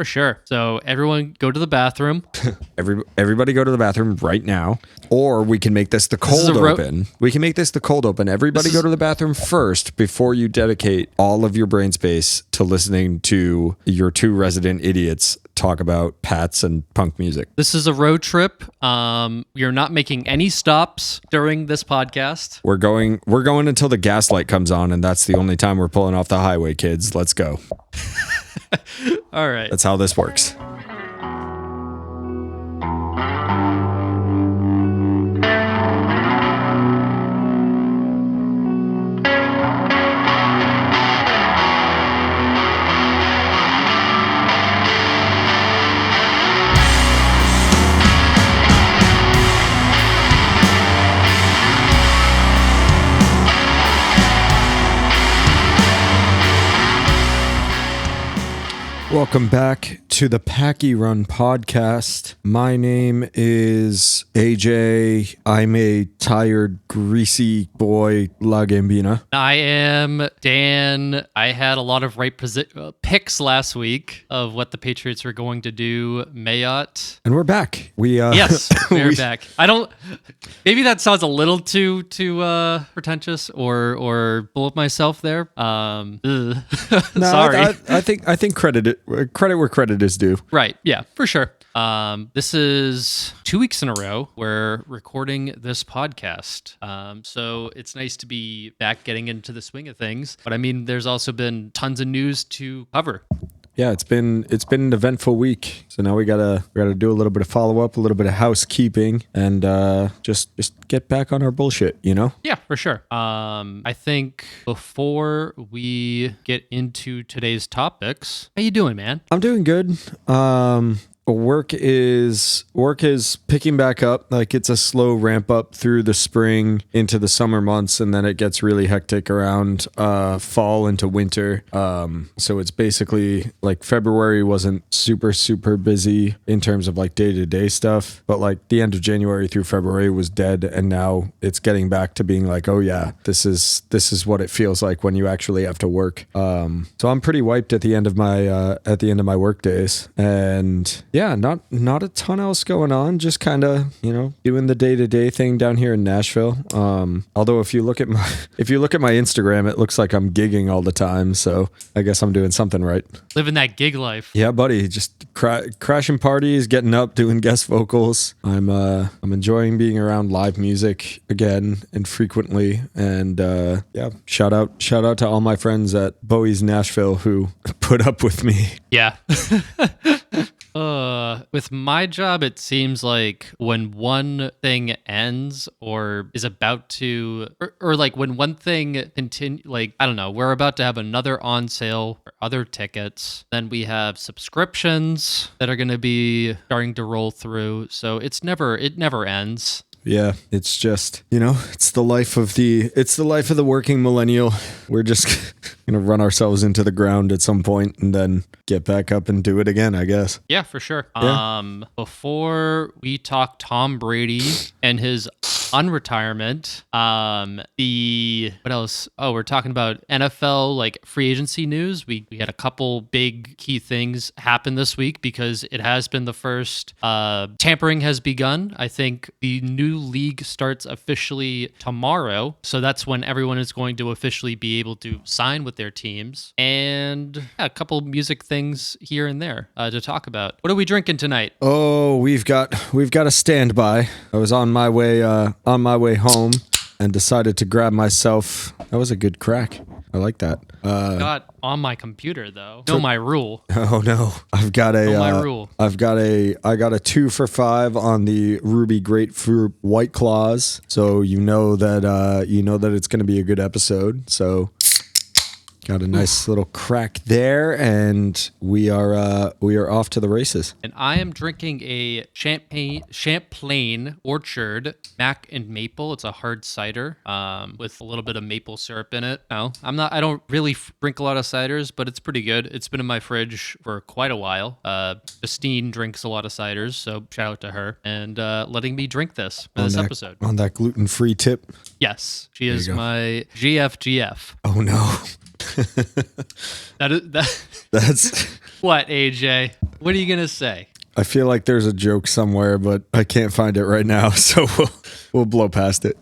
For sure. So everyone go to the bathroom. Everybody go to the bathroom right now. Or we can make this the cold open. We can make this the cold open. Everybody go to the bathroom first before you dedicate all of your brain space to listening to your two resident idiots talk about Pats and punk music. This is a road trip. You're not making any stops during this podcast. We're going until the gas light comes on, and that's the only time we're pulling off the highway, kids. Let's go. All right. That's how this works. Welcome back to the Packy Run podcast. My name is AJ. I'm a tired, greasy boy, La Gambina. I am Dan. I had a lot of picks last week of what the Patriots were going to do. Mayotte. And we're back. Yes, we're back. Maybe that sounds a little too pretentious or full of myself there. No, Sorry. I think credit where credit is due. Right. Yeah, for sure. This is 2 weeks in a row we're recording this podcast. So it's nice to be back getting into the swing of things. But I mean, there's also been tons of news to cover. Yeah, it's been an eventful week. So now we gotta do a little bit of follow up, a little bit of housekeeping, and just get back on our bullshit, you know? Yeah, for sure. I think before we get into today's topics, how you doing, man? I'm doing good. Work is picking back up. Like, it's a slow ramp up through the spring into the summer months, and then it gets really hectic around fall into winter. So it's basically like February wasn't super busy in terms of like day-to-day stuff, but like the end of January through February was dead, and now it's getting back to being like, oh yeah, this is what it feels like when you actually have to work. So I'm pretty wiped at the end of my work days, and yeah, not a ton else going on. Just kind of, doing the day-to-day thing down here in Nashville. Although if you look at my Instagram, it looks like I'm gigging all the time. So I guess I'm doing something right. Living that gig life. Yeah, buddy. Just crashing parties, getting up, doing guest vocals. I'm enjoying being around live music again and frequently. And yeah, shout out to all my friends at Bowie's Nashville who put up with me. Yeah. With my job, it seems like when one thing ends or is about to, or like when one thing like, I don't know, we're about to have another on sale for other tickets. Then we have subscriptions that are going to be starting to roll through. So it never ends. Yeah, it's just, it's the life of the working millennial. We're just going to run ourselves into the ground at some point and then get back up and do it again, I guess. Yeah, for sure. Yeah. Before we talk Tom Brady and his unretirement, what else? Oh, we're talking about NFL, like free agency news. We had a couple big key things happen this week because it has been the first, tampering has begun. I think the new league starts officially tomorrow. So that's when everyone is going to officially be able to sign with their teams, and yeah, a couple music things here and there to talk about. What are we drinking tonight? Oh, we've got a standby. I was on my way home and decided to grab myself. That was a good crack. I like that. Got on my computer though. Know my rule. Oh no, I got a 2 for $5 on the Ruby Grapefruit White Claws. So you know that it's going to be a good episode. So got a nice little crack there, and we are off to the races. And I am drinking a Champlain Orchard Mac and Maple. It's a hard cider with a little bit of maple syrup in it. No, I don't really drink a lot of ciders, but it's pretty good. It's been in my fridge for quite a while. Justine drinks a lot of ciders, so shout out to her and letting me drink this for this episode. On that gluten-free tip. Yes, she is my GFGF. Oh no. That That's. what, AJ? What are you gonna say? I feel like there's a joke somewhere, but I can't find it right now, so we'll blow past it.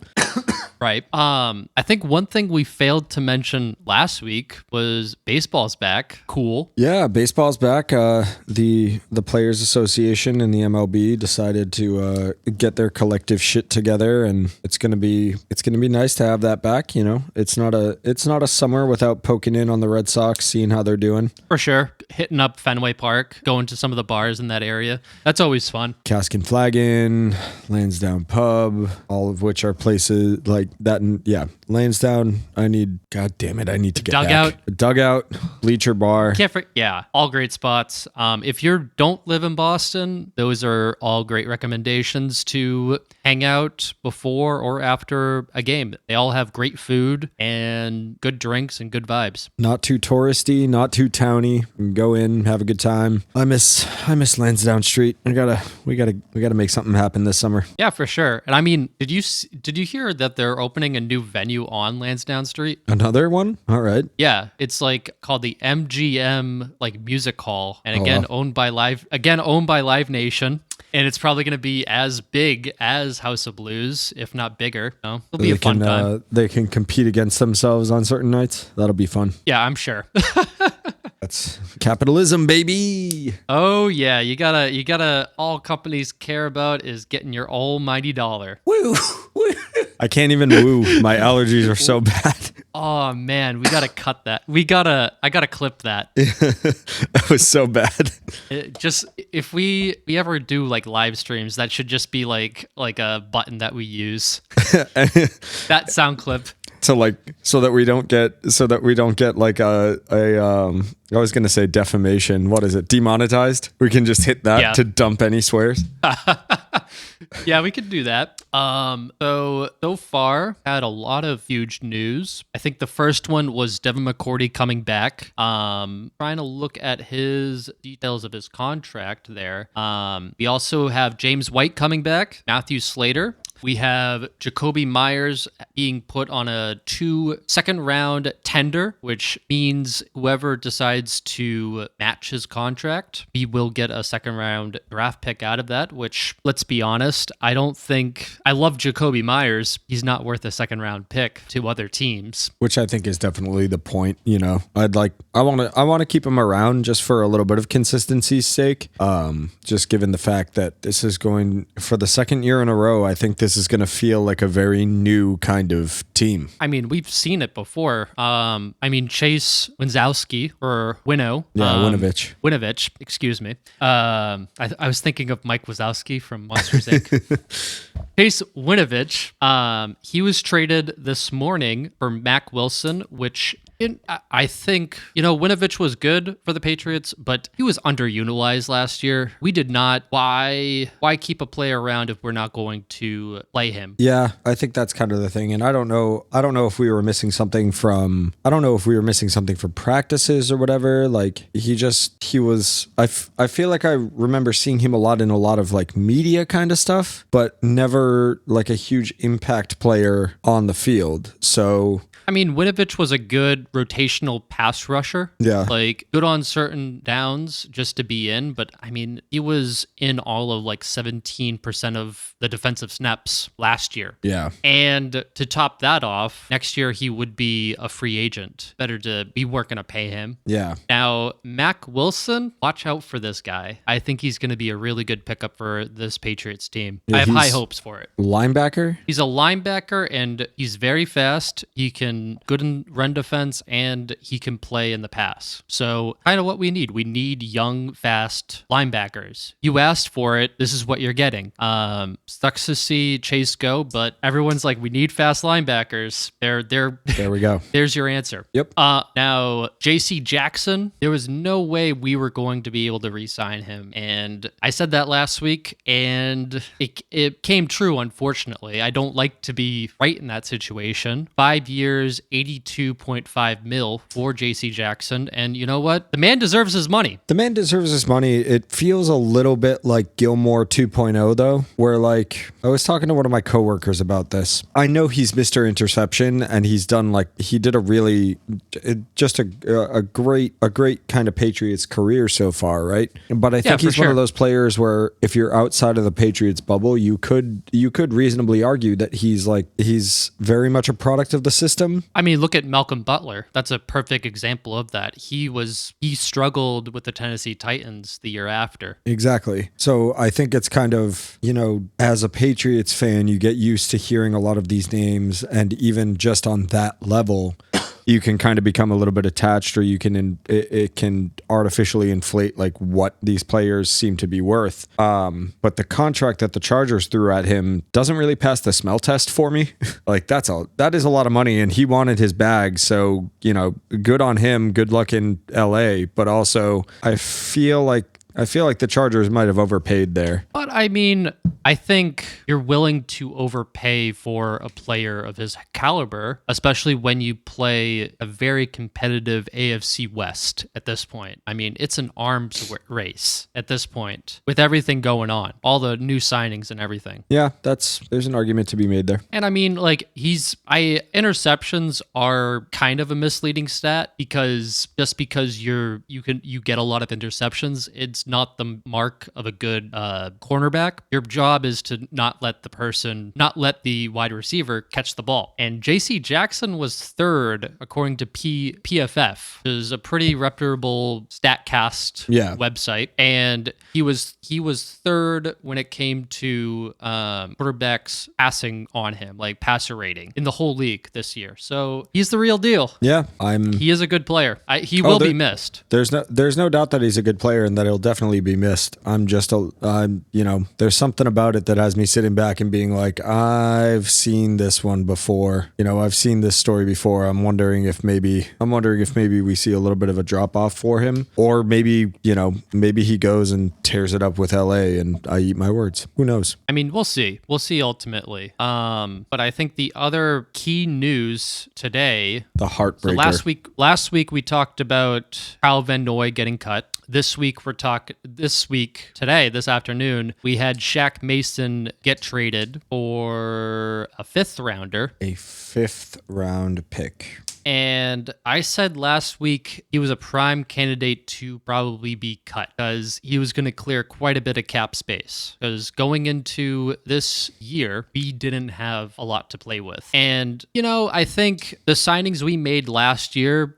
Right. I think one thing we failed to mention last week was baseball's back. Cool. Yeah, baseball's back. The Players Association and the MLB decided to get their collective shit together, and it's gonna be nice to have that back. You know, it's not a summer without poking in on the Red Sox, seeing how they're doing. For sure. Hitting up Fenway Park, going to some of the bars in that area. That's always fun. Cask and Flagon, Lansdowne Pub, all of which are places like that. And yeah, Lansdowne. God damn it, I need to get Dugout. back. Dugout, Bleacher Bar. Yeah, all great spots. If you don't live in Boston, those are all great recommendations to hang out before or after a game. They all have great food and good drinks and good vibes. Not too touristy, not too towny. Go in, have a good time. I miss Lansdowne Street. We gotta make something happen this summer. Yeah, for sure. And I mean, did you hear that they're opening a new venue on Lansdowne Street? Another one? All right. Yeah, it's like called the MGM like Music Hall, and again owned by Live Nation. And it's probably going to be as big as House of Blues, if not bigger. No, it'll be a fun time. They can compete against themselves on certain nights. That'll be fun. Yeah, I'm sure. That's capitalism, baby. Oh yeah, you gotta. All companies care about is getting your almighty dollar. Woo! I can't even woo. My allergies are so bad. Oh man, we gotta cut that. I gotta clip that. That was so bad. Just if we ever do like live streams, that should just be like a button that we use. That sound clip. So that we don't get like I was gonna say defamation. What is it? Demonetized? We can just hit that to dump any swears. Yeah, we could do that. So far, had a lot of huge news. I think the first one was Devin McCourty coming back. Trying to look at his details of his contract there. We also have James White coming back, Matthew Slater. We have Jacoby Myers being put on a 2 second round tender, which means whoever decides to match his contract, he will get a second round draft pick out of that, which, let's be honest, I love Jacoby Myers. He's not worth a second round pick to other teams. Which I think is definitely the point, you know. I want to keep him around just for a little bit of consistency's sake. Just given the fact that this is going for the second year in a row, I think this is going to feel like a very new kind of team. I mean, we've seen it before. Chase Winsowski or Winnow. Yeah, Winovich, excuse me. I was thinking of Mike Wazowski from Monsters, Inc. Chase Winovich, he was traded this morning for Mac Wilson, which I think, Winovich was good for the Patriots, but he was underutilized last year. We did not. Why keep a player around if we're not going to play him? Yeah, I think that's kind of the thing. And I don't know if we were missing something from practices or whatever. Like he was, I feel like I remember seeing him a lot in a lot of like media kind of stuff, but never like a huge impact player on the field. So I mean, Winovich was a good rotational pass rusher. Yeah. Like, good on certain downs just to be in. But, I mean, he was in all of, 17% of the defensive snaps last year. Yeah. And to top that off, next year he would be a free agent. Better to be working to pay him. Yeah. Now, Mac Wilson, watch out for this guy. I think he's going to be a really good pickup for this Patriots team. Yeah, I have high hopes for it. Linebacker? He's a linebacker, and he's very fast. He can good in run defense, and he can play in the pass. So kind of what we need. We need young, fast linebackers. You asked for it. This is what you're getting. Sucks to see Chase go, but everyone's like, we need fast linebackers. There we go. There's your answer. Yep. Now, J.C. Jackson, there was no way we were going to be able to re-sign him. And I said that last week, and it came true, unfortunately. I don't like to be right in that situation. 5 years, $82.5 million for JC Jackson. And you know what? The man deserves his money. The man deserves his money. It feels a little bit like Gilmore 2.0 though, where like I was talking to one of my coworkers about this. I know he's Mr. Interception and he did a really just a great kind of Patriots career so far, right? But I think he's one of those players where if you're outside of the Patriots bubble, you could reasonably argue that he's very much a product of the system. I mean, look at Malcolm Butler. That's a perfect example of that. He struggled with the Tennessee Titans the year after. Exactly. So I think it's kind of, as a Patriots fan, you get used to hearing a lot of these names, and even just on that level, you can kind of become a little bit attached, or it can artificially inflate like what these players seem to be worth. But the contract that the Chargers threw at him doesn't really pass the smell test for me. Like that is a lot of money, and he wanted his bag. So, good on him. Good luck in LA. But also I feel like the Chargers might have overpaid there. But I mean, I think you're willing to overpay for a player of his caliber, especially when you play a very competitive AFC West at this point. I mean, it's an arms race at this point with everything going on, all the new signings and everything. Yeah, there's an argument to be made there. And I mean, like interceptions are kind of a misleading stat because just because you get a lot of interceptions, it's not the mark of a good cornerback. Your job is to not let the wide receiver catch the ball. And JC Jackson was third according to PFF, which is a pretty reputable StatCast website. And he was third when it came to quarterbacks passing on him, like passer rating in the whole league this year. So he's the real deal. Yeah, he is a good player. He will be missed. There's no doubt that he's a good player and that he'll definitely be missed. There's something about it that has me sitting back and being like, I've seen this one before. I've seen this story before. I'm wondering if maybe we see a little bit of a drop off for him, or maybe he goes and tears it up with LA and I eat my words. Who knows? I mean, we'll see ultimately. But I think the other key news today, the heartbreaker. So last week we talked about Kyle Van Noy getting cut. This afternoon, we had Shaq Mason get traded for a 5th rounder. A 5th round pick. And I said last week he was a prime candidate to probably be cut because he was going to clear quite a bit of cap space. Because going into this year, we didn't have a lot to play with. And, I think the signings we made last year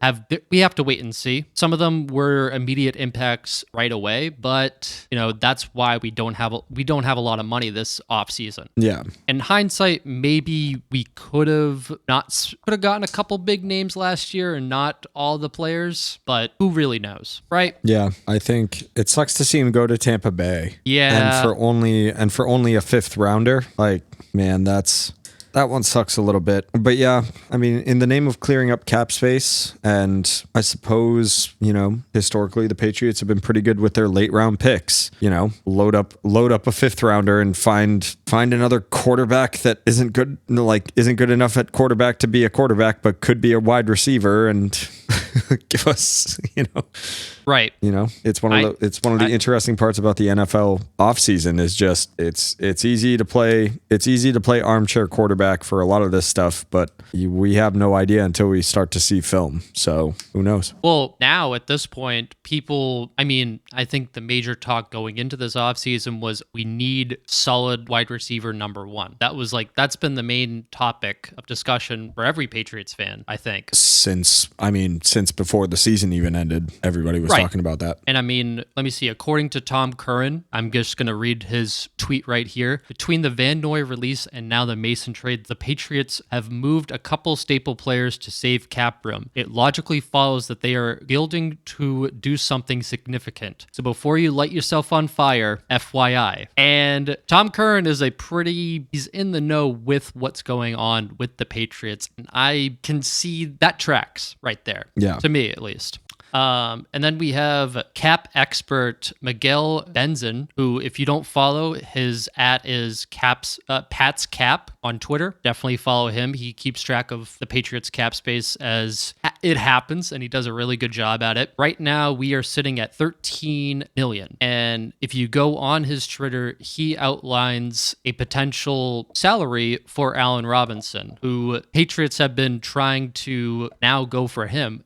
we have to wait and see. Some of them were immediate impacts right away, but, that's why we don't have a lot of money this offseason. Yeah. In hindsight, maybe we could have gotten a couple big names last year and not all the players, but who really knows, right? Yeah, I think it sucks to see him go to Tampa Bay. Yeah, and for only a 5th rounder, like, man, that one sucks a little bit. But yeah, I mean, in the name of clearing up cap space, and I suppose, historically the Patriots have been pretty good with their late round picks. Load up a 5th rounder and find another quarterback that isn't good enough at quarterback to be a quarterback, but could be a wide receiver, and give us, right. It's one of the interesting parts about the NFL offseason is just it's easy to play armchair quarterback for a lot of this stuff, but we have no idea until we start to see film. So who knows? Well, now at this point, I think the major talk going into this offseason was we need solid wide receiver number 1. That's been the main topic of discussion for every Patriots fan, I think. Since before the season even ended, everybody was talking about that. And let me see. According to Tom Curran, I'm just going to read his tweet right here. Between the Van Noy release and now the Mason trade, the Patriots have moved a couple staple players to save cap room. It logically follows that they are building to do something significant. So before you light yourself on fire, FYI. And Tom Curran is he's in the know with what's going on with the Patriots. And I can see that tracks right there. Yeah. To me, at least. And then we have cap expert Miguel Benzin, who, if you don't follow, his @ is Pat's Cap on Twitter. Definitely follow him. He keeps track of the Patriots cap space as it happens, and he does a really good job at it. Right now, we are sitting at 13 million. And if you go on his Twitter, he outlines a potential salary for Allen Robinson, who Patriots have been trying to now go for him.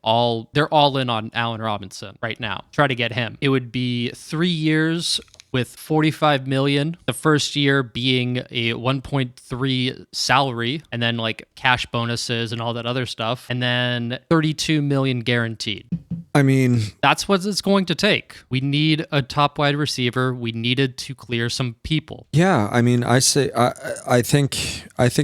They're all in on Allen Robinson right now. Try to get him. It would be 3 years with 45 million, the first year being a 1.3 salary, and then like cash bonuses and all that other stuff, and then 32 million guaranteed. I mean, that's what it's going to take. We need a top wide receiver. We needed to clear some people. Yeah, I mean, I think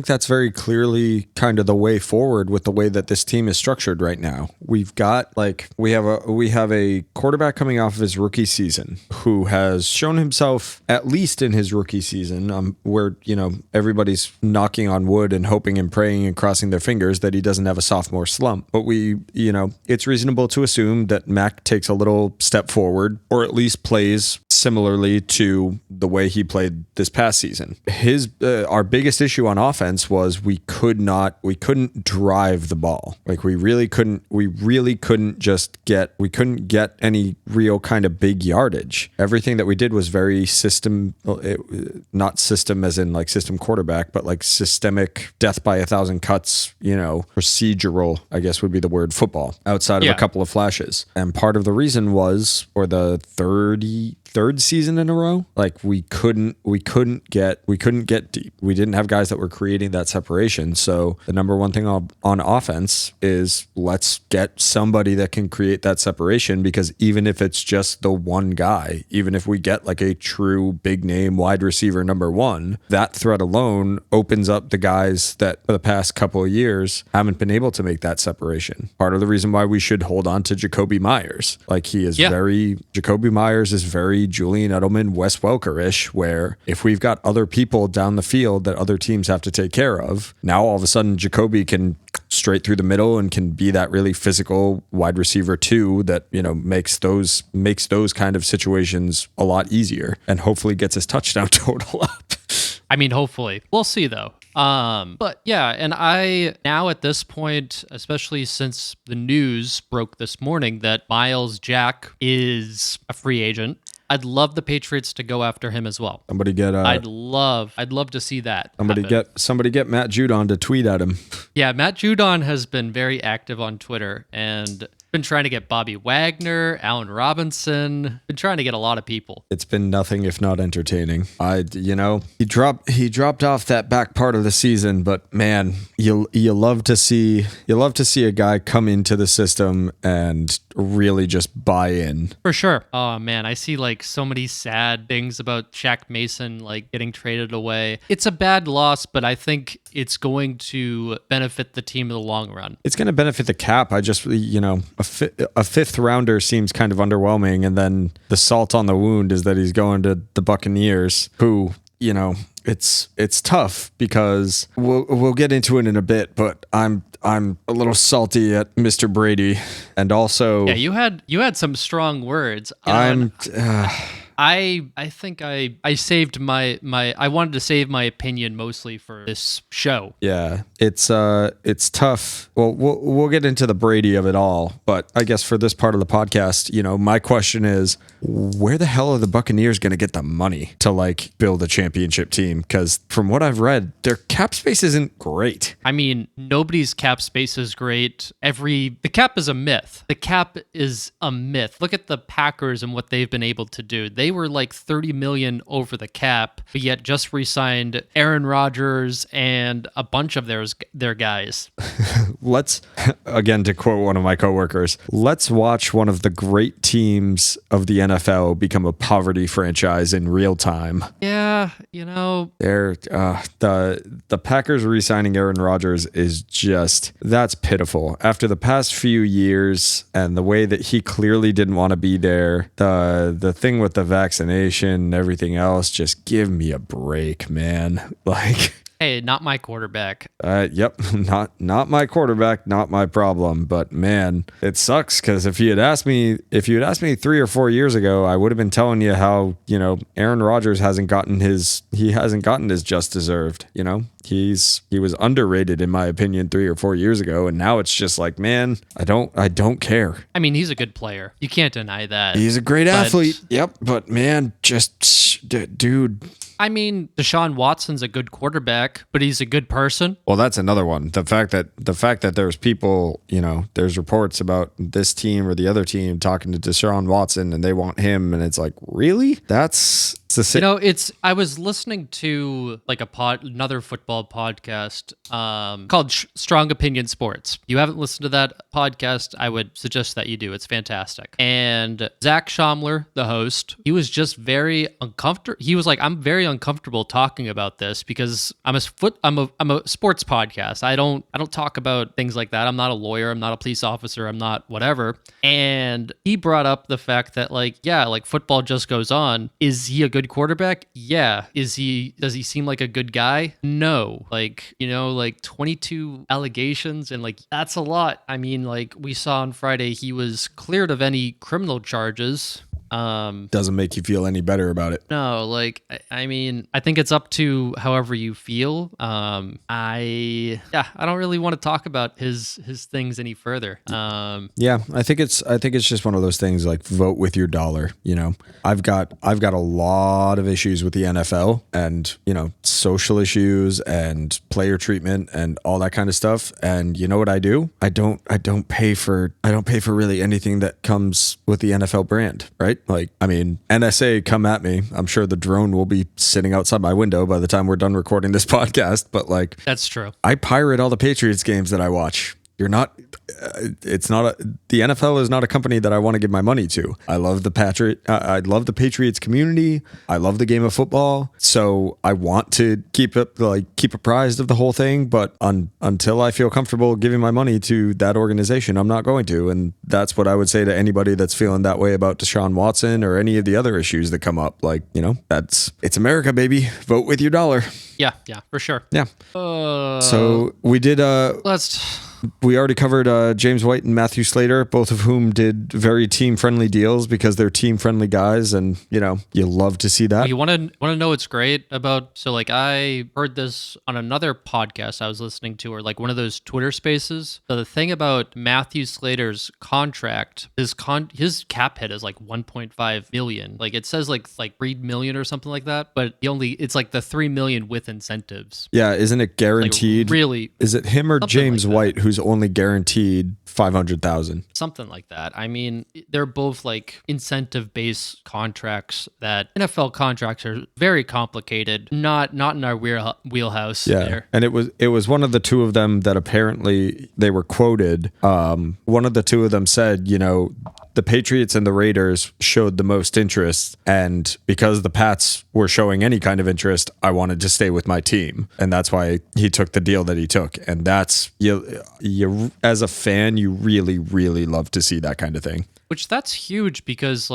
that's very clearly kind of the way forward with the way that this team is structured right now. We've got we have a quarterback coming off of his rookie season who has shown himself, at least in his rookie season, where everybody's knocking on wood and hoping and praying and crossing their fingers that he doesn't have a sophomore slump. But it's reasonable to assume that Mac takes a little step forward, or at least plays similarly to the way he played this past season. Our biggest issue on offense was we couldn't drive the ball. Like we really couldn't get any real kind of big yardage. Everything that we did was very not system as in like system quarterback, but like systemic death by 1,000 cuts, procedural, I guess would be the word, football, outside of a couple of flashes. And part of the reason was, for the third season in a row, like we couldn't get deep. We didn't have guys that were creating that separation. So the number one thing on offense is, let's get somebody that can create that separation, because even if it's just the one guy, even if we get like a true big name wide receiver number one, that threat alone opens up the guys that for the past couple of years haven't been able to make that separation. Part of the reason why we should hold on to Jacoby Myers. Like Jacoby Myers is very Julian Edelman, Wes Welker-ish, where if we've got other people down the field that other teams have to take care of, now all of a sudden Jacoby can straight through the middle and can be that really physical wide receiver too, that makes those kind of situations a lot easier, and hopefully gets his touchdown total up. I mean, hopefully. We'll see though. But yeah, and I now at this point, especially since the news broke this morning that Miles Jack is a free agent, I'd love the Patriots to go after him as well. I'd love to see that. Somebody get Matt Judon to tweet at him. Yeah, Matt Judon has been very active on Twitter and been trying to get Bobby Wagner, Allen Robinson, been trying to get a lot of people. It's been nothing if not entertaining. He dropped off that back part of the season, but man, you love to see a guy come into the system and really just buy in. For sure. Oh man, I see like so many sad things about Shaq Mason like getting traded away. It's a bad loss, but I think it's going to benefit the team in the long run. It's going to benefit the cap. I just, a fifth rounder seems kind of underwhelming. And then the salt on the wound is that he's going to the Buccaneers, who, it's tough because we'll get into it in a bit, but I'm a little salty at Mr. Brady, and also you had some strong words. I think I saved my I wanted to save my opinion mostly for this show. Yeah, it's tough. Well, we'll get into the Brady of it all, but I guess for this part of the podcast, my question is, where the hell are the Buccaneers going to get the money to like build a championship team? Because from what I've read, their cap space isn't great. I mean, nobody's cap space is great. The cap is a myth. The cap is a myth. Look at the Packers and what they've been able to do. They were like 30 million over the cap, but yet just re-signed Aaron Rodgers and a bunch of their guys. Let's, again, to quote one of my coworkers, let's watch one of the great teams of the NFL become a poverty franchise in real time. Yeah, they're the Packers re-signing Aaron Rodgers is just, that's pitiful. After the past few years and the way that he clearly didn't want to be there, the thing with the vaccination and everything else, just give me a break, man. Like, Hey, not my quarterback. Yep, not my quarterback, not my problem. But man, it sucks because if you had asked me 3 or 4 years ago, I would have been telling you how Aaron Rodgers hasn't gotten his just deserved. He was underrated in my opinion 3 or 4 years ago, and now it's just like, man, I don't care. I mean, he's a good player. You can't deny that. He's a great athlete. Yep, but man, just dude. I mean, Deshaun Watson's a good quarterback, but he's a good person. Well, that's another one. The fact that there's people, there's reports about this team or the other team talking to Deshaun Watson and they want him, and it's like, really? That's I was listening to like another football podcast called Strong Opinion Sports. You haven't listened to that podcast, I would suggest that you do. It's fantastic. And Zach Schaumler, the host, he was just very uncomfortable. He was like, I'm very uncomfortable talking about this because I'm a sports podcast. I don't talk about things like that. I'm not a lawyer. I'm not a police officer. I'm not whatever. And he brought up the fact that football just goes on. Is he a good quarterback? Yeah. Does he seem like a good guy? No. 22 allegations, and that's a lot. I mean, we saw on Friday, he was cleared of any criminal charges. Doesn't make you feel any better about it. No, I mean, I think it's up to however you feel. I don't really want to talk about his things any further. Yeah, I think it's just one of those things like vote with your dollar. I've got a lot of issues with the NFL and social issues and player treatment and all that kind of stuff. And you know what I do? I don't pay for really anything that comes with the NFL brand, right? NSA, come at me. I'm sure the drone will be sitting outside my window by the time we're done recording this podcast. But that's true. I pirate all the Patriots games that I watch. The NFL is not a company that I want to give my money to. I love I love the Patriots community. I love the game of football. So I want to keep apprised of the whole thing. But until I feel comfortable giving my money to that organization, I'm not going to. And that's what I would say to anybody that's feeling that way about Deshaun Watson or any of the other issues that come up. It's America, baby. Vote with your dollar. Yeah, for sure. Yeah. So we did. We already covered James White and Matthew Slater, both of whom did very team-friendly deals because they're team-friendly guys, and you love to see that. You want to know what's great about? So I heard this on another podcast I was listening to, or one of those Twitter Spaces. So the thing about Matthew Slater's contract, his cap hit is 1.5 million. It says 3 million or something like that, but it's the 3 million with incentives. Yeah, isn't it guaranteed? Really? Is it him or James White who's only guaranteed 500,000? Something like that. I mean, they're both incentive-based contracts that NFL contracts are very complicated. Not in our wheelhouse. Yeah, there. And it was one of the two of them that apparently they were quoted. One of the two of them said, the Patriots and the Raiders showed the most interest, and because the Pats were showing any kind of interest, I wanted to stay with my team, and that's why he took the deal that he took. And that's you as a fan, you really, really love to see that kind of thing. Which that's huge because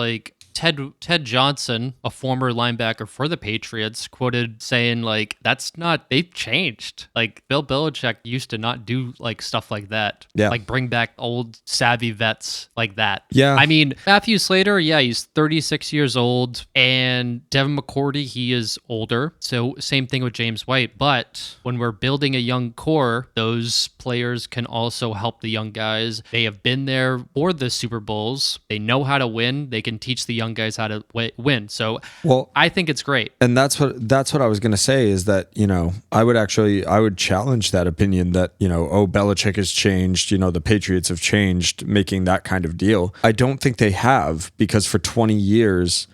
Ted Johnson, a former linebacker for the Patriots, quoted saying they've changed. Bill Belichick used to not do stuff like that. Yeah. Bring back old savvy vets like that. Yeah. I mean, Matthew Slater, he's 36 years old, and Devin McCourty, he is older. So same thing with James White. But when we're building a young core, those players can also help the young guys. They have been there for the Super Bowls. They know how to win. They can teach the young guys how to win. So I think it's great. And that's what I was going to say is that, I would challenge that opinion that, Belichick has changed, the Patriots have changed making that kind of deal. I don't think they have, because for 20 years,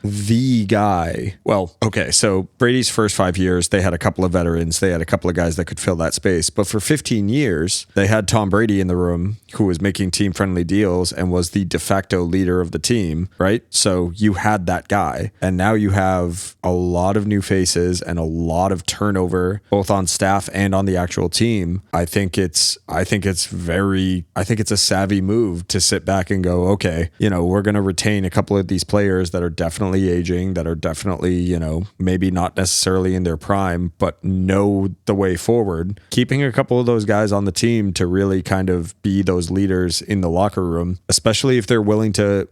so Brady's first 5 years, they had a couple of veterans. They had a couple of guys that could fill that space. But for 15 years, they had Tom Brady in the room, who was making team-friendly deals and was the de facto leader of the team, right? So you had that guy, and now you have a lot of new faces and a lot of turnover, both on staff and on the actual team. I think it's a savvy move to sit back and go, okay, we're going to retain a couple of these players that are definitely aging, that are definitely, maybe not necessarily in their prime, but know the way forward. Keeping a couple of those guys on the team to really kind of be those leaders in the locker room, especially if they're willing to,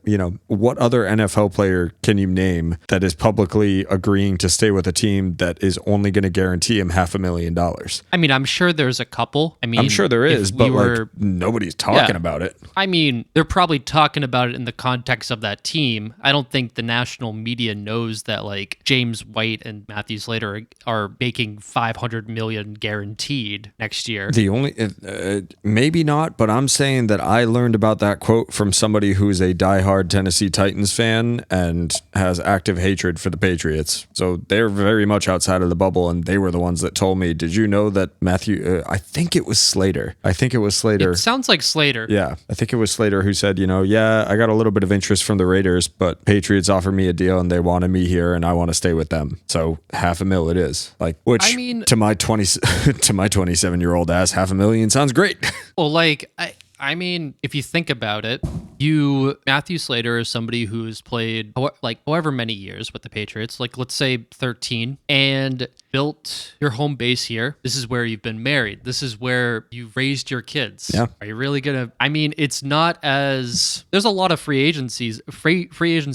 what other NFL player can you name that is publicly agreeing to stay with a team that is only going to guarantee him $500,000? I mean, I'm sure there's a couple. I mean, I'm sure there is, but like nobody's talking about it. I mean, they're probably talking about it in the context of that team. I don't think the national media knows that like James White and Matthew Slater are making $500 million guaranteed next year. The only maybe not, but I'm saying that I learned about that quote from somebody who's a diehard Tennessee Titans fan and has active hatred for the Patriots. So they're very much outside of the bubble, and they were the ones that told me, did you know that Matthew, I think it was Slater. It sounds like Slater. Yeah, I think it was Slater who said, yeah, I got a little bit of interest from the Raiders, but Patriots offered me a deal and they wanted me here and I want to stay with them. So $500,000 it is. Like, which I mean, to my 27-year-old ass, $500,000 sounds great. Well, like, I mean, if you think about it, Matthew Slater is somebody who's played however many years with the Patriots, like let's say 13, and built your home base here. This is where you've been married. This is where you raised your kids. Yeah. Are you really gonna? I mean, it's not as there's a lot of free agents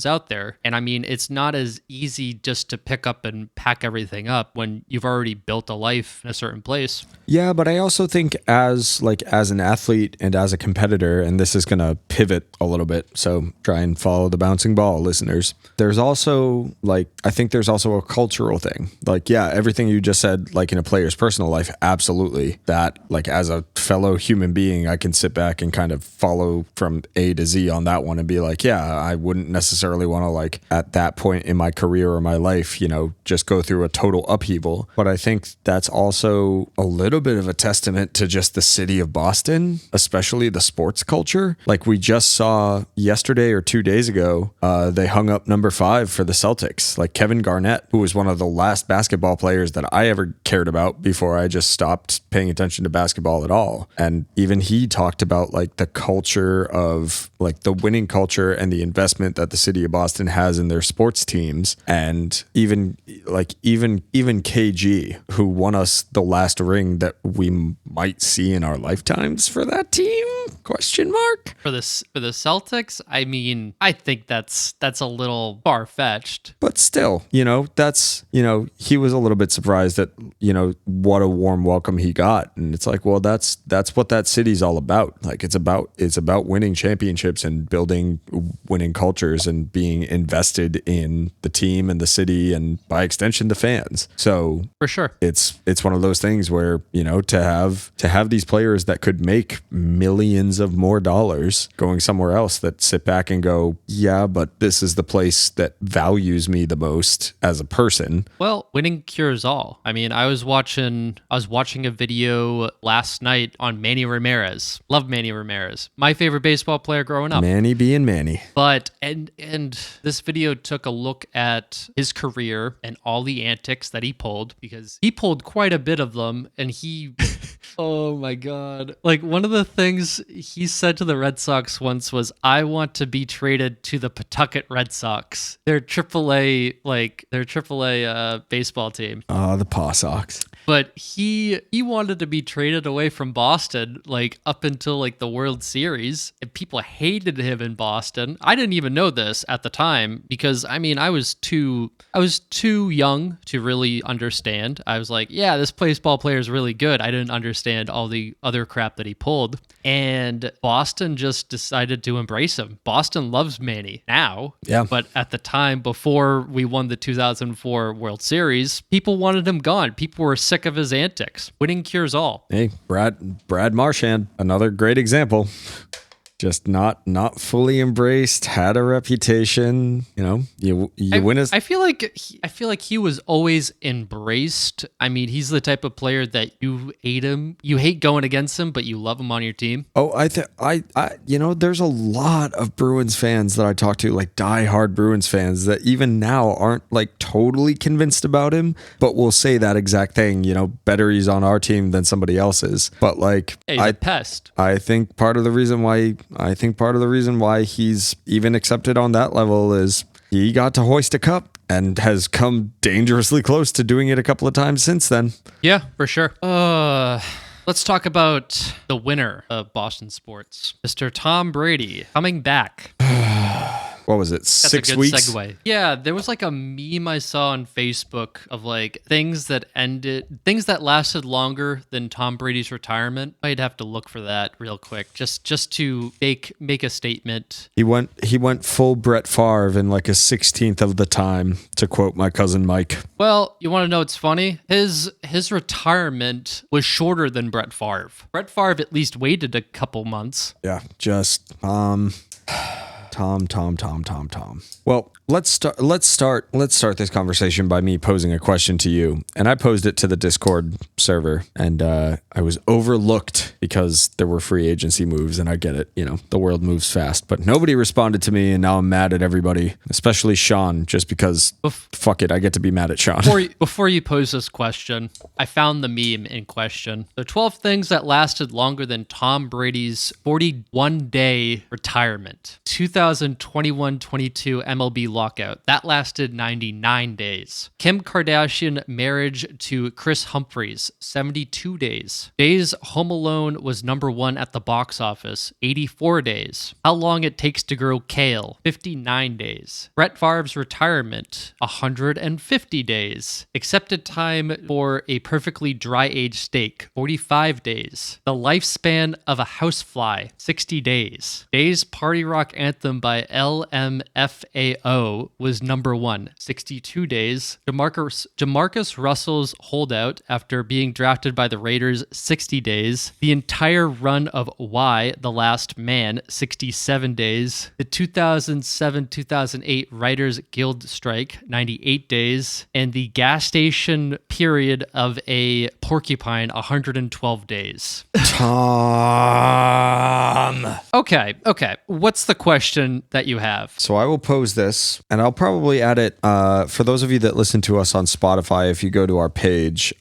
out there, and I mean, it's not as easy just to pick up and pack everything up when you've already built a life in a certain place. Yeah, but I also think as an athlete and as a competitor, and this is gonna pivot a little bit, so try and follow the bouncing ball, listeners. There's also I think there's also a cultural thing. Like, yeah, everything you just said, like in a player's personal life, absolutely. That, like, as a fellow human being, I can sit back and kind of follow from A to Z on that one and be like, yeah, I wouldn't necessarily want to, like, at that point in my career or my life, just go through a total upheaval. But I think that's also a little bit of a testament to just the city of Boston, especially the sports culture. Like, we just saw yesterday or 2 days ago, they hung up number 5 for the Celtics. Like, Kevin Garnett, who was one of the last basketball players that I ever cared about before I just stopped paying attention to basketball at all. And even he talked about like the culture of like the winning culture and the investment that the city of Boston has in their sports teams. And even KG, who won us the last ring that we might see in our lifetimes for that team? Question mark. For the Celtics, I mean, I think that's a little far-fetched. But still, that's, he was a little bit surprised at, what a warm welcome he got. And it's like, well, that's what that city's all about. Like, it's about winning championships and building winning cultures and being invested in the team and the city and by extension the fans. So for sure, it's one of those things where, to have these players that could make millions of more dollars going somewhere else that sit back and go, yeah, but this is the place that values me the most as a person. Well, winning cures all. I mean, I was watching a video last night on Manny Ramirez. Love Manny Ramirez. My favorite baseball player growing up. Manny being Manny. But and this video took a look at his career and all the antics that he pulled, because he pulled quite a bit of them, and he oh my God. Like, one of the things he said to the Red Sox once was, I want to be traded to the Pawtucket Red Sox. Their AAA baseball team. The Paw Sox. But he wanted to be traded away from Boston, like up until like the World Series, and people hated him in Boston. I didn't even know this at the time because I mean I was too young to really understand. I was like, yeah, this baseball player is really good. I didn't understand all the other crap that he pulled, and Boston just decided to embrace him. Boston loves Manny now, yeah. But at the time before we won the 2004 World Series, people wanted him gone. People were sick of his antics. Winning cures all. Hey, Brad Marchand, another great example. just not fully embraced, had a reputation, you win as I feel like he was always embraced. I mean, he's the type of player that you hate going against him, but you love him on your team. Oh, there's a lot of Bruins fans that I talk to, like diehard Bruins fans, that even now aren't like totally convinced about him, but will say that exact thing. Better he's on our team than somebody else's. But like, he's a pest. I think part of the reason why he's even accepted on that level is he got to hoist a cup and has come dangerously close to doing it a couple of times since then. Yeah, for sure. Let's talk about the winner of Boston sports, Mr. Tom Brady, coming back. What was it? That's 6 a good weeks? segue. Yeah, there was like a meme I saw on Facebook of like things that lasted longer than Tom Brady's retirement. I'd have to look for that real quick, just to make a statement. He went full Brett Favre in like a 16th of the time, to quote my cousin Mike. Well, you want to know what's funny? His retirement was shorter than Brett Favre. Brett Favre at least waited a couple months. Yeah, just Tom. Well, let's start this conversation by me posing a question to you. And I posed it to the Discord server, and I was overlooked because there were free agency moves, and I get it. The world moves fast, but nobody responded to me, and now I'm mad at everybody, especially Sean, just because fuck it, I get to be mad at Sean. Before you pose this question, I found the meme in question. The 12 things that lasted longer than Tom Brady's 41-day retirement. 2021-22 MLB lockout. That lasted 99 days. Kim Kardashian marriage to Chris Humphries, 72 days. Days Home Alone was #1 at the box office, 84 days. How long it takes to grow kale, 59 days. Brett Favre's retirement, 150 days. Accepted time for a perfectly dry-aged steak, 45 days. The lifespan of a housefly, 60 days. Days Party Rock Anthem by LMFAO was #1, 62 days. Jamarcus Russell's holdout after being drafted by the Raiders, 60 days. The entire run of Y, The Last Man, 67 days. The 2007-2008 Writers Guild strike, 98 days. And the gas station period of a porcupine, 112 days. Tom. Okay. What's the question that you have? So I will pose this, and I'll probably add it for those of you that listen to us on Spotify. If you go to our page,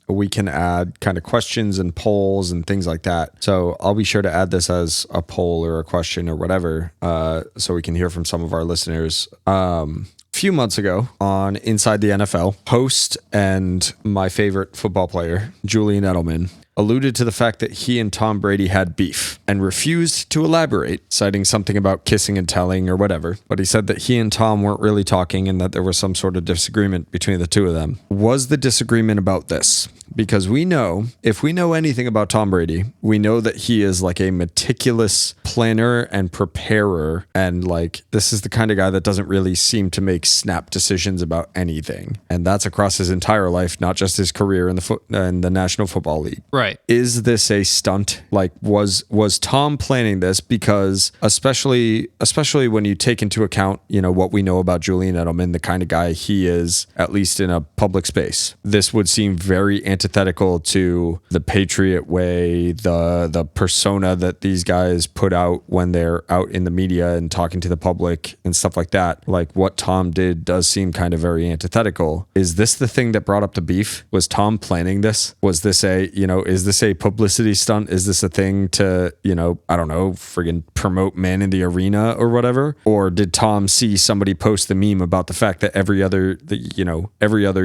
we can add kind of questions and polls and things like that. So I'll be sure to add this as a poll or a question or whatever, so we can hear from some of our listeners. A few months ago on Inside the NFL, host and my favorite football player, Julian Edelman, alluded to the fact that he and Tom Brady had beef and refused to elaborate, citing something about kissing and telling or whatever. But he said that he and Tom weren't really talking and that there was some sort of disagreement between the two of them. Was the disagreement about this? Because if we know anything about Tom Brady, we know that he is like a meticulous planner and preparer. And like, this is the kind of guy that doesn't really seem to make snap decisions about anything. And that's across his entire life, not just his career in the National Football League. Right. Is this a stunt? Like, was Tom planning this? Because especially when you take into account, what we know about Julian Edelman, the kind of guy he is, at least in a public space, this would seem very antithetical to the Patriot way, the persona that these guys put out when they're out in the media and talking to the public and stuff like that. Like, what Tom did does seem kind of very antithetical. Is this the thing that brought up the beef? Was Tom planning this? Was this is this a publicity stunt? Is this a thing to, I don't know, friggin' promote Man in the Arena or whatever? Or did Tom see somebody post the meme about the fact that every other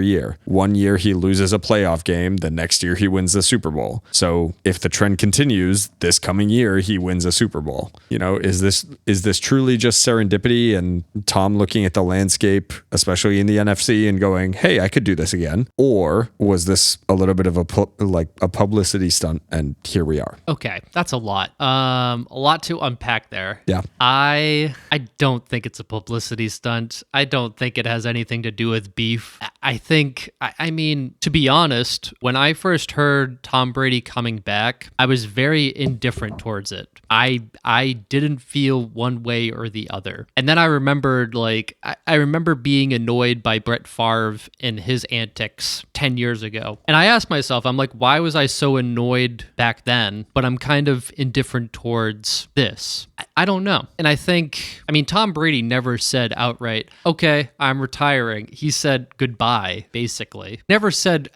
year, one year he loses a playoff game, the next year he wins the Super Bowl. So if the trend continues, this coming year he wins a Super Bowl. Is this truly just serendipity and Tom looking at the landscape, especially in the NFC, and going, hey, I could do this again? Or was this a little bit of a publicity stunt, and here we are? Okay, that's a lot. A lot to unpack there. Yeah. I don't think it's a publicity stunt. I don't think it has anything to do with beef. I think, I mean, to be honest, when I first heard Tom Brady coming back, I was very indifferent towards it. I didn't feel one way or the other. And then I remembered, like, I remember being annoyed by Brett Favre and his antics 10 years ago. And I asked myself, I'm like, why was I so annoyed back then? But I'm kind of indifferent towards this. I don't know. And I think, I mean, Tom Brady never said outright, okay, I'm retiring. He said goodbye, basically. Never said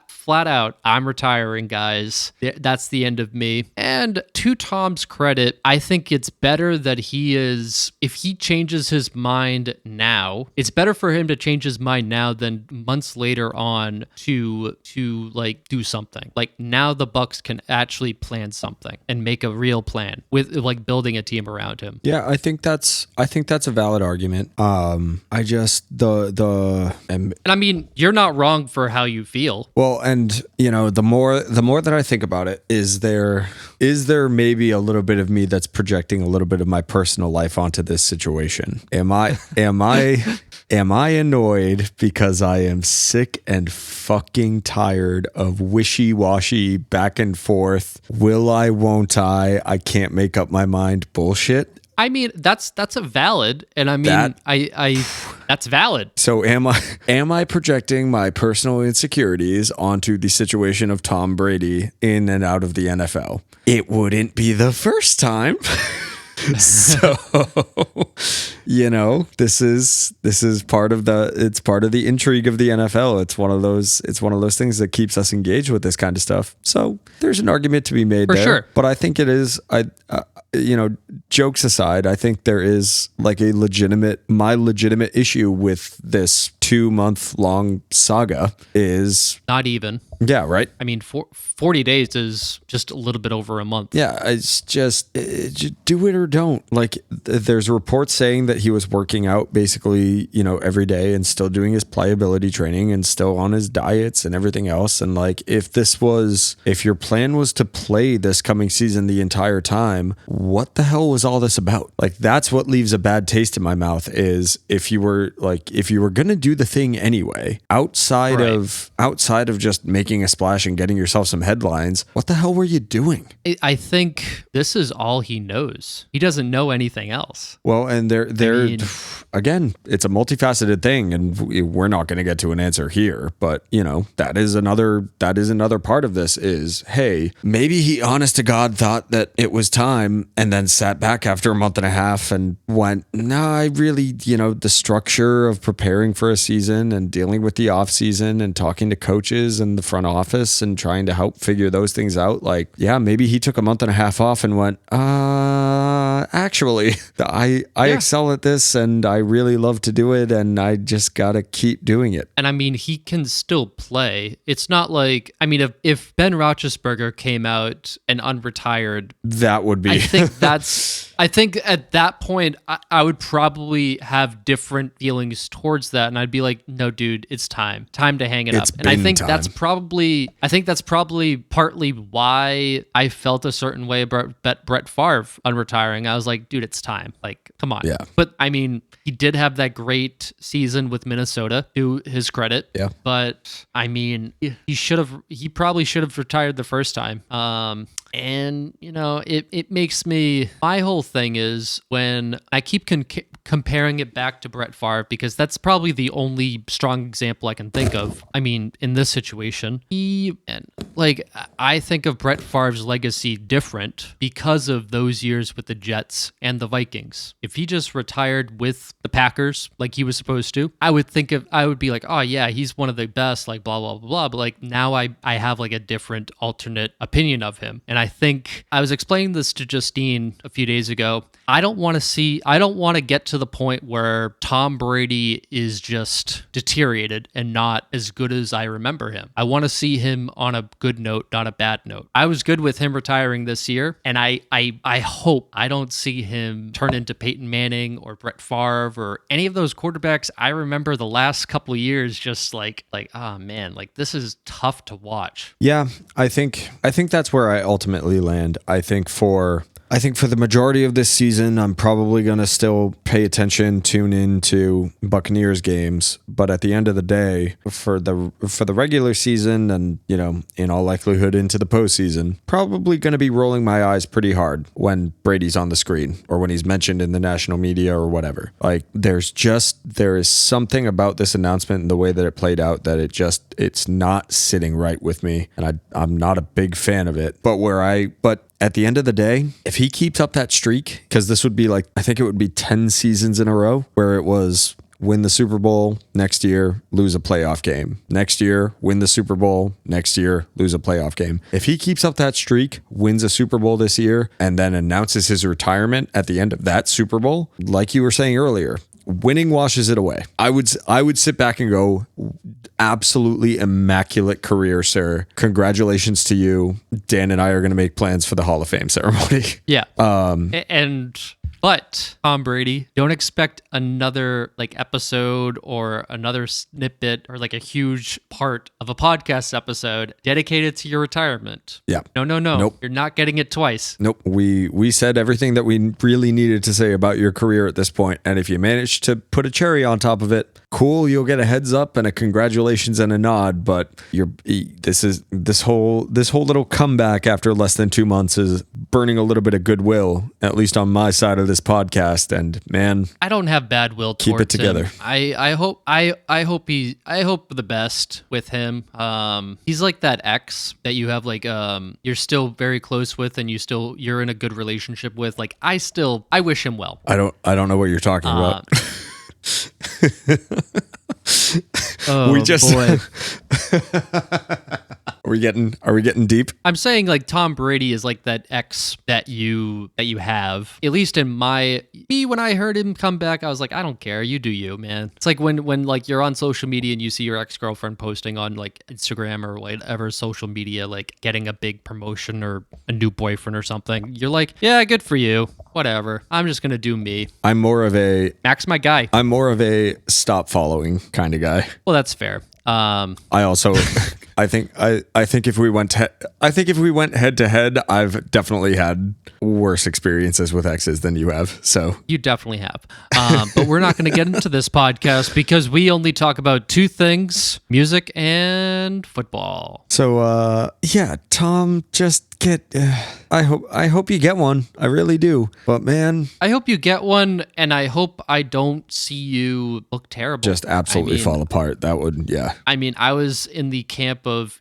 flat out, I'm retiring, guys. That's the end of me. And to Tom's credit, I think it's better that he is, if he changes his mind now, it's better for him to change his mind now than months later on to like do something. Like now the Bucks can actually plan something and make a real plan with like building a team around him. Yeah, I think that's a valid argument. I just and I mean, you're not wrong for how you feel. Well, and you know, the more that I think about it, is there maybe a little bit of me that's projecting a little bit of my personal life onto this situation? Am I annoyed because I am sick and fucking tired of wishy-washy back and forth, will I, won't I can't make up my mind bullshit? I mean, that's a valid, and I mean, I that's valid. So am I projecting my personal insecurities onto the situation of Tom Brady in and out of the NFL? It wouldn't be the first time. So, you know, this is part of the intrigue of the NFL. It's one of those things that keeps us engaged with this kind of stuff. So there's an argument to be made for there, sure. But I think it is, you know, jokes aside, I think there is like my legitimate issue with this 2-month long saga is not even. Yeah, right. I mean, 40 days is just a little bit over a month. Yeah, it's just do it or don't. Like, there's reports saying that he was working out basically, you know, every day and still doing his pliability training and still on his diets and everything else. And like, if your plan was to play this coming season the entire time, what the hell was all this about? Like, that's what leaves a bad taste in my mouth, is if you were going to do the thing anyway, outside of just making a splash and getting yourself some headlines, what the hell were you doing? I think this is all he knows. He doesn't know anything else. Well, and again, it's a multifaceted thing, and we're not going to get to an answer here, but you know, that is another part of this is, hey, maybe he honest to God thought that it was time and then sat back after a month and a half and went, no, I really, you know, the structure of preparing for a season and dealing with the off season and talking to coaches and the front office and trying to help figure those things out. Like, yeah, maybe he took a month and a half off and went, actually, I excel at this and I really love to do it and I just gotta keep doing it. And I mean, he can still play. It's not like, I mean, if Ben Roethlisberger came out and unretired, that would be. I think at that point, I would probably have different feelings towards that. And I'd be like, no, dude, it's time to hang it up. And I think that's probably partly why I felt a certain way about Brett Favre unretiring. I was like, dude, it's time. Like, come on. Yeah. But I mean, he did have that great season with Minnesota, to his credit. Yeah. But I mean, he probably should have retired the first time. And, you know, it makes me, my whole thing is when I keep comparing it back to Brett Favre, because that's probably the only strong example I can think of. I mean, in this situation, I think of Brett Favre's legacy different because of those years with the Jets and the Vikings. If he just retired with the Packers like he was supposed to, I would be like, oh yeah, he's one of the best, like blah, blah, blah, blah. But like now I have like a different alternate opinion of him. And I think I was explaining this to Justine a few days ago. I don't want to get to the point where Tom Brady is just deteriorated and not as good as I remember him. I want to see him on a good note, not a bad note. I was good with him retiring this year, and I hope I don't see him turn into Peyton Manning or Brett Favre or any of those quarterbacks I remember the last couple of years just like, oh man, like this is tough to watch. Yeah, I think that's where I ultimately land. I think for I think for the majority of this season, I'm probably going to still pay attention, tune into Buccaneers games. But at the end of the day, for the regular season and, in all likelihood into the postseason, probably going to be rolling my eyes pretty hard when Brady's on the screen or when he's mentioned in the national media or whatever. Like there is something about this announcement and the way that it played out that it's not sitting right with me. And I'm not a big fan of it. But at the end of the day, if he keeps up that streak, because this would be I think it would be 10 seasons in a row where it was win the Super Bowl, next year, lose a playoff game. Next year, win the Super Bowl, next year, lose a playoff game. If he keeps up that streak, wins a Super Bowl this year, and then announces his retirement at the end of that Super Bowl, like you were saying earlier, winning washes it away. I would sit back and go, absolutely immaculate career, sir. Congratulations to you. Dan and I are going to make plans for the Hall of Fame ceremony. Yeah. But Tom Brady, don't expect another episode or another snippet or a huge part of a podcast episode dedicated to your retirement. Yeah. No. Nope. You're not getting it twice. Nope. We said everything that we really needed to say about your career at this point. And if you manage to put a cherry on top of it, cool, you'll get a heads up and a congratulations and a nod. But this whole little comeback after less than 2 months is burning a little bit of goodwill, at least on my side of this podcast. And man, I don't have bad will towards keep it together. him. I hope the best with him. He's like that ex that you have you're still very close with and you're in a good relationship with. I wish him well. I don't know what you're talking about. Oh, boy. Are we getting deep? I'm saying Tom Brady is like that ex that you have. At least in when I heard him come back, I was like, I don't care. You do you, man. It's like when you're on social media and you see your ex-girlfriend posting on Instagram or whatever social media, getting a big promotion or a new boyfriend or something. You're like, yeah, good for you. Whatever. I'm just going to do me. I'm more of a stop following kind of guy. Well, that's fair. I think if we went head to head, I've definitely had worse experiences with exes than you have. So you definitely have. But we're not going to get into this podcast because we only talk about two things: music and football. So Tom, just get. I hope you get one. I really do. But man, I hope you get one, and I hope I don't see you look terrible. Just absolutely fall apart. That would, yeah. I mean, I was in the camp of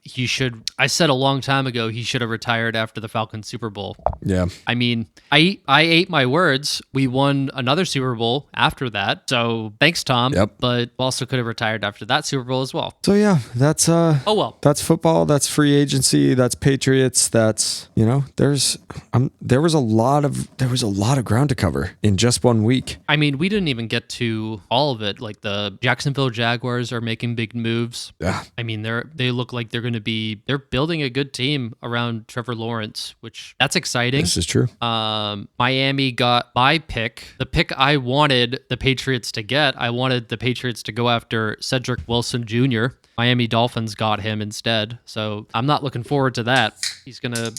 I said a long time ago he should have retired after the Falcons Super Bowl. Yeah. I mean, I ate my words. We won another Super Bowl after that. So thanks, Tom. Yep. But also could have retired after that Super Bowl as well. So yeah, that's oh well. That's football. That's free agency. That's Patriots. That's there was a lot of ground to cover in just 1 week. I mean, we didn't even get to all of it. The Jacksonville Jaguars are making big moves. Yeah. I mean, they look like they're building a good team around Trevor Lawrence, which that's exciting. This is true. Miami got my pick, the pick I wanted the Patriots to get. I wanted the Patriots to go after Cedric Wilson Jr. Miami Dolphins got him instead. So I'm not looking forward to that. He's going to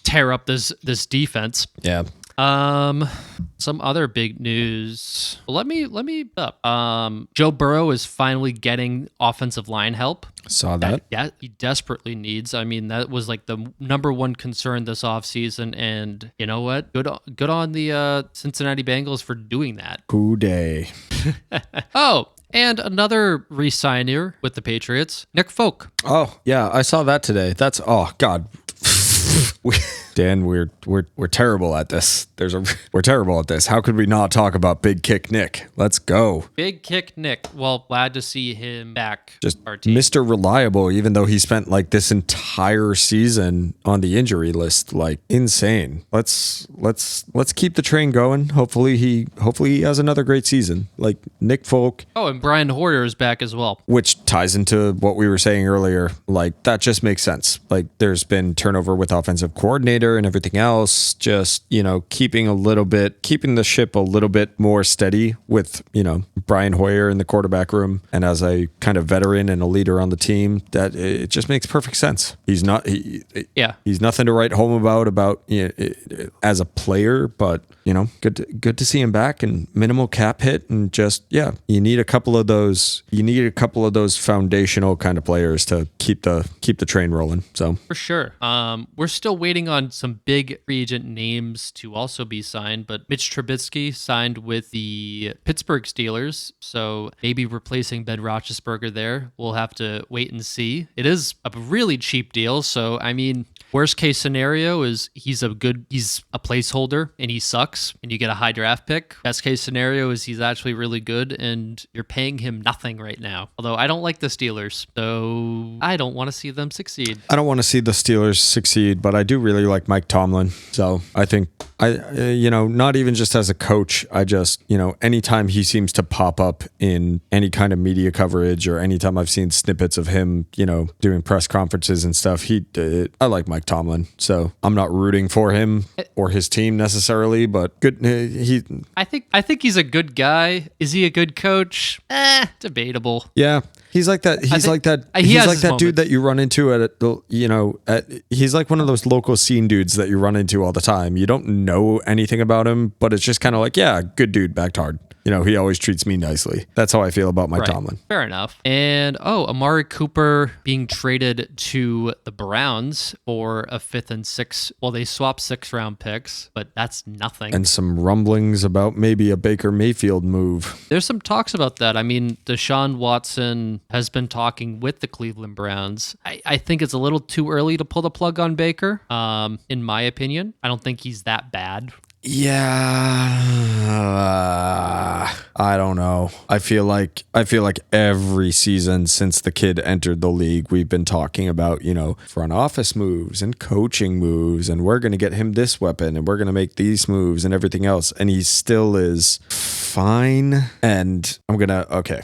tear up this defense. Yeah. Some other big news. Let me up. Joe Burrow is finally getting offensive line help. Saw that. Yeah, he desperately needs. I mean, that was the number one concern this offseason. And you know what? Good on the Cincinnati Bengals for doing that. Coup day. Oh, and another re-signer with the Patriots, Nick Folk. Oh, yeah, I saw that today. That's, oh, God. Dan, we're terrible at this. We're terrible at this. How could we not talk about Big Kick Nick? Let's go. Big Kick Nick. Well, glad to see him back. Just our team. Mr. Reliable, even though he spent this entire season on the injury list, insane. Let's keep the train going. Hopefully he has another great season. Nick Folk. Oh, and Brian Hoyer is back as well. Which ties into what we were saying earlier. That just makes sense. There's been turnover with offensive coordinator. coordinator and everything else, just, keeping the ship a little bit more steady with, Brian Hoyer in the quarterback room. And as a kind of veteran and a leader on the team, that it just makes perfect sense. He's nothing to write home about, as a player, but, good to see him back and minimal cap hit and just, you need a couple of those foundational kind of players to keep the train rolling. So for sure. We're still waiting on some big free agent names to also be signed, but Mitch Trubisky signed with the Pittsburgh Steelers, so maybe replacing Ben Roethlisberger there. We'll have to wait and see. It is a really cheap deal, so I mean, worst case scenario is he's a placeholder and he sucks and you get a high draft pick. Best case scenario is he's actually really good and you're paying him nothing right now. Although I don't like the Steelers, so I don't want to see them succeed. I don't want to see the Steelers succeed, but I do really like Mike Tomlin. So I think not even just as a coach, I just, anytime he seems to pop up in any kind of media coverage or anytime I've seen snippets of him, doing press conferences and stuff, I like Mike Tomlin. So I'm not rooting for him or his team necessarily, but good. I think he's a good guy. Is he a good coach? Debatable. Yeah. He's like that. He's like that dude that you run into he's like one of those local scene dudes that you run into all the time. You don't know anything about him, but it's just kind of like, yeah, good dude, backed hard. He always treats me nicely. That's how I feel about Mike Tomlin. Fair enough. And Amari Cooper being traded to the Browns for a 5th and 6th. Well, they swapped 6th-round picks, but that's nothing. And some rumblings about maybe a Baker Mayfield move. There's some talks about that. I mean, Deshaun Watson has been talking with the Cleveland Browns. I think it's a little too early to pull the plug on Baker, in my opinion. I don't think he's that bad. Yeah, I don't know. I feel like every season since the kid entered the league, we've been talking about, front office moves and coaching moves, and we're going to get him this weapon and we're going to make these moves and everything else. And he still is fine. And okay.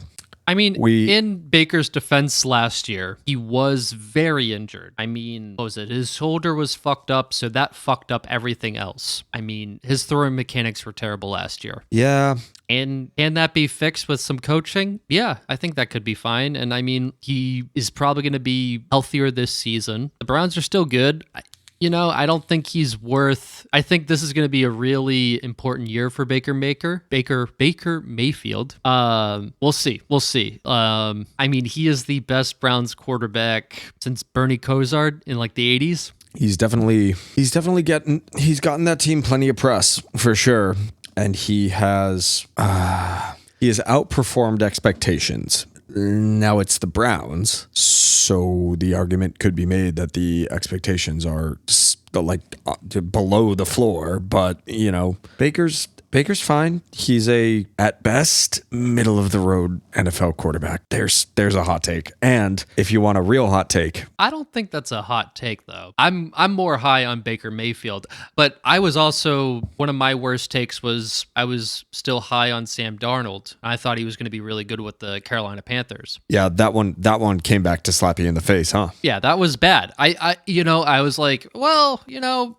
I mean, in Baker's defense last year, he was very injured. I mean, what was it? His shoulder was fucked up, so that fucked up everything else. I mean, his throwing mechanics were terrible last year. Yeah. And can that be fixed with some coaching? Yeah, I think that could be fine. And I mean, he is probably going to be healthier this season. The Browns are still good. I don't think he's worth. I think this is going to be a really important year for Baker Mayfield. We'll see. I mean, he is the best Browns quarterback since Bernie Kosar in like the 80s. He's gotten that team plenty of press for sure, and he has outperformed expectations. Now it's the Browns, so the argument could be made that the expectations are below the floor, but Baker's fine. He's at best, middle of the road NFL quarterback. There's a hot take. And if you want a real hot take, I don't think that's a hot take though. I'm more high on Baker Mayfield, but I was also, one of my worst takes was I was still high on Sam Darnold. I thought he was going to be really good with the Carolina Panthers. Yeah, that one came back to slap you in the face, huh? Yeah, that was bad. I was like, well,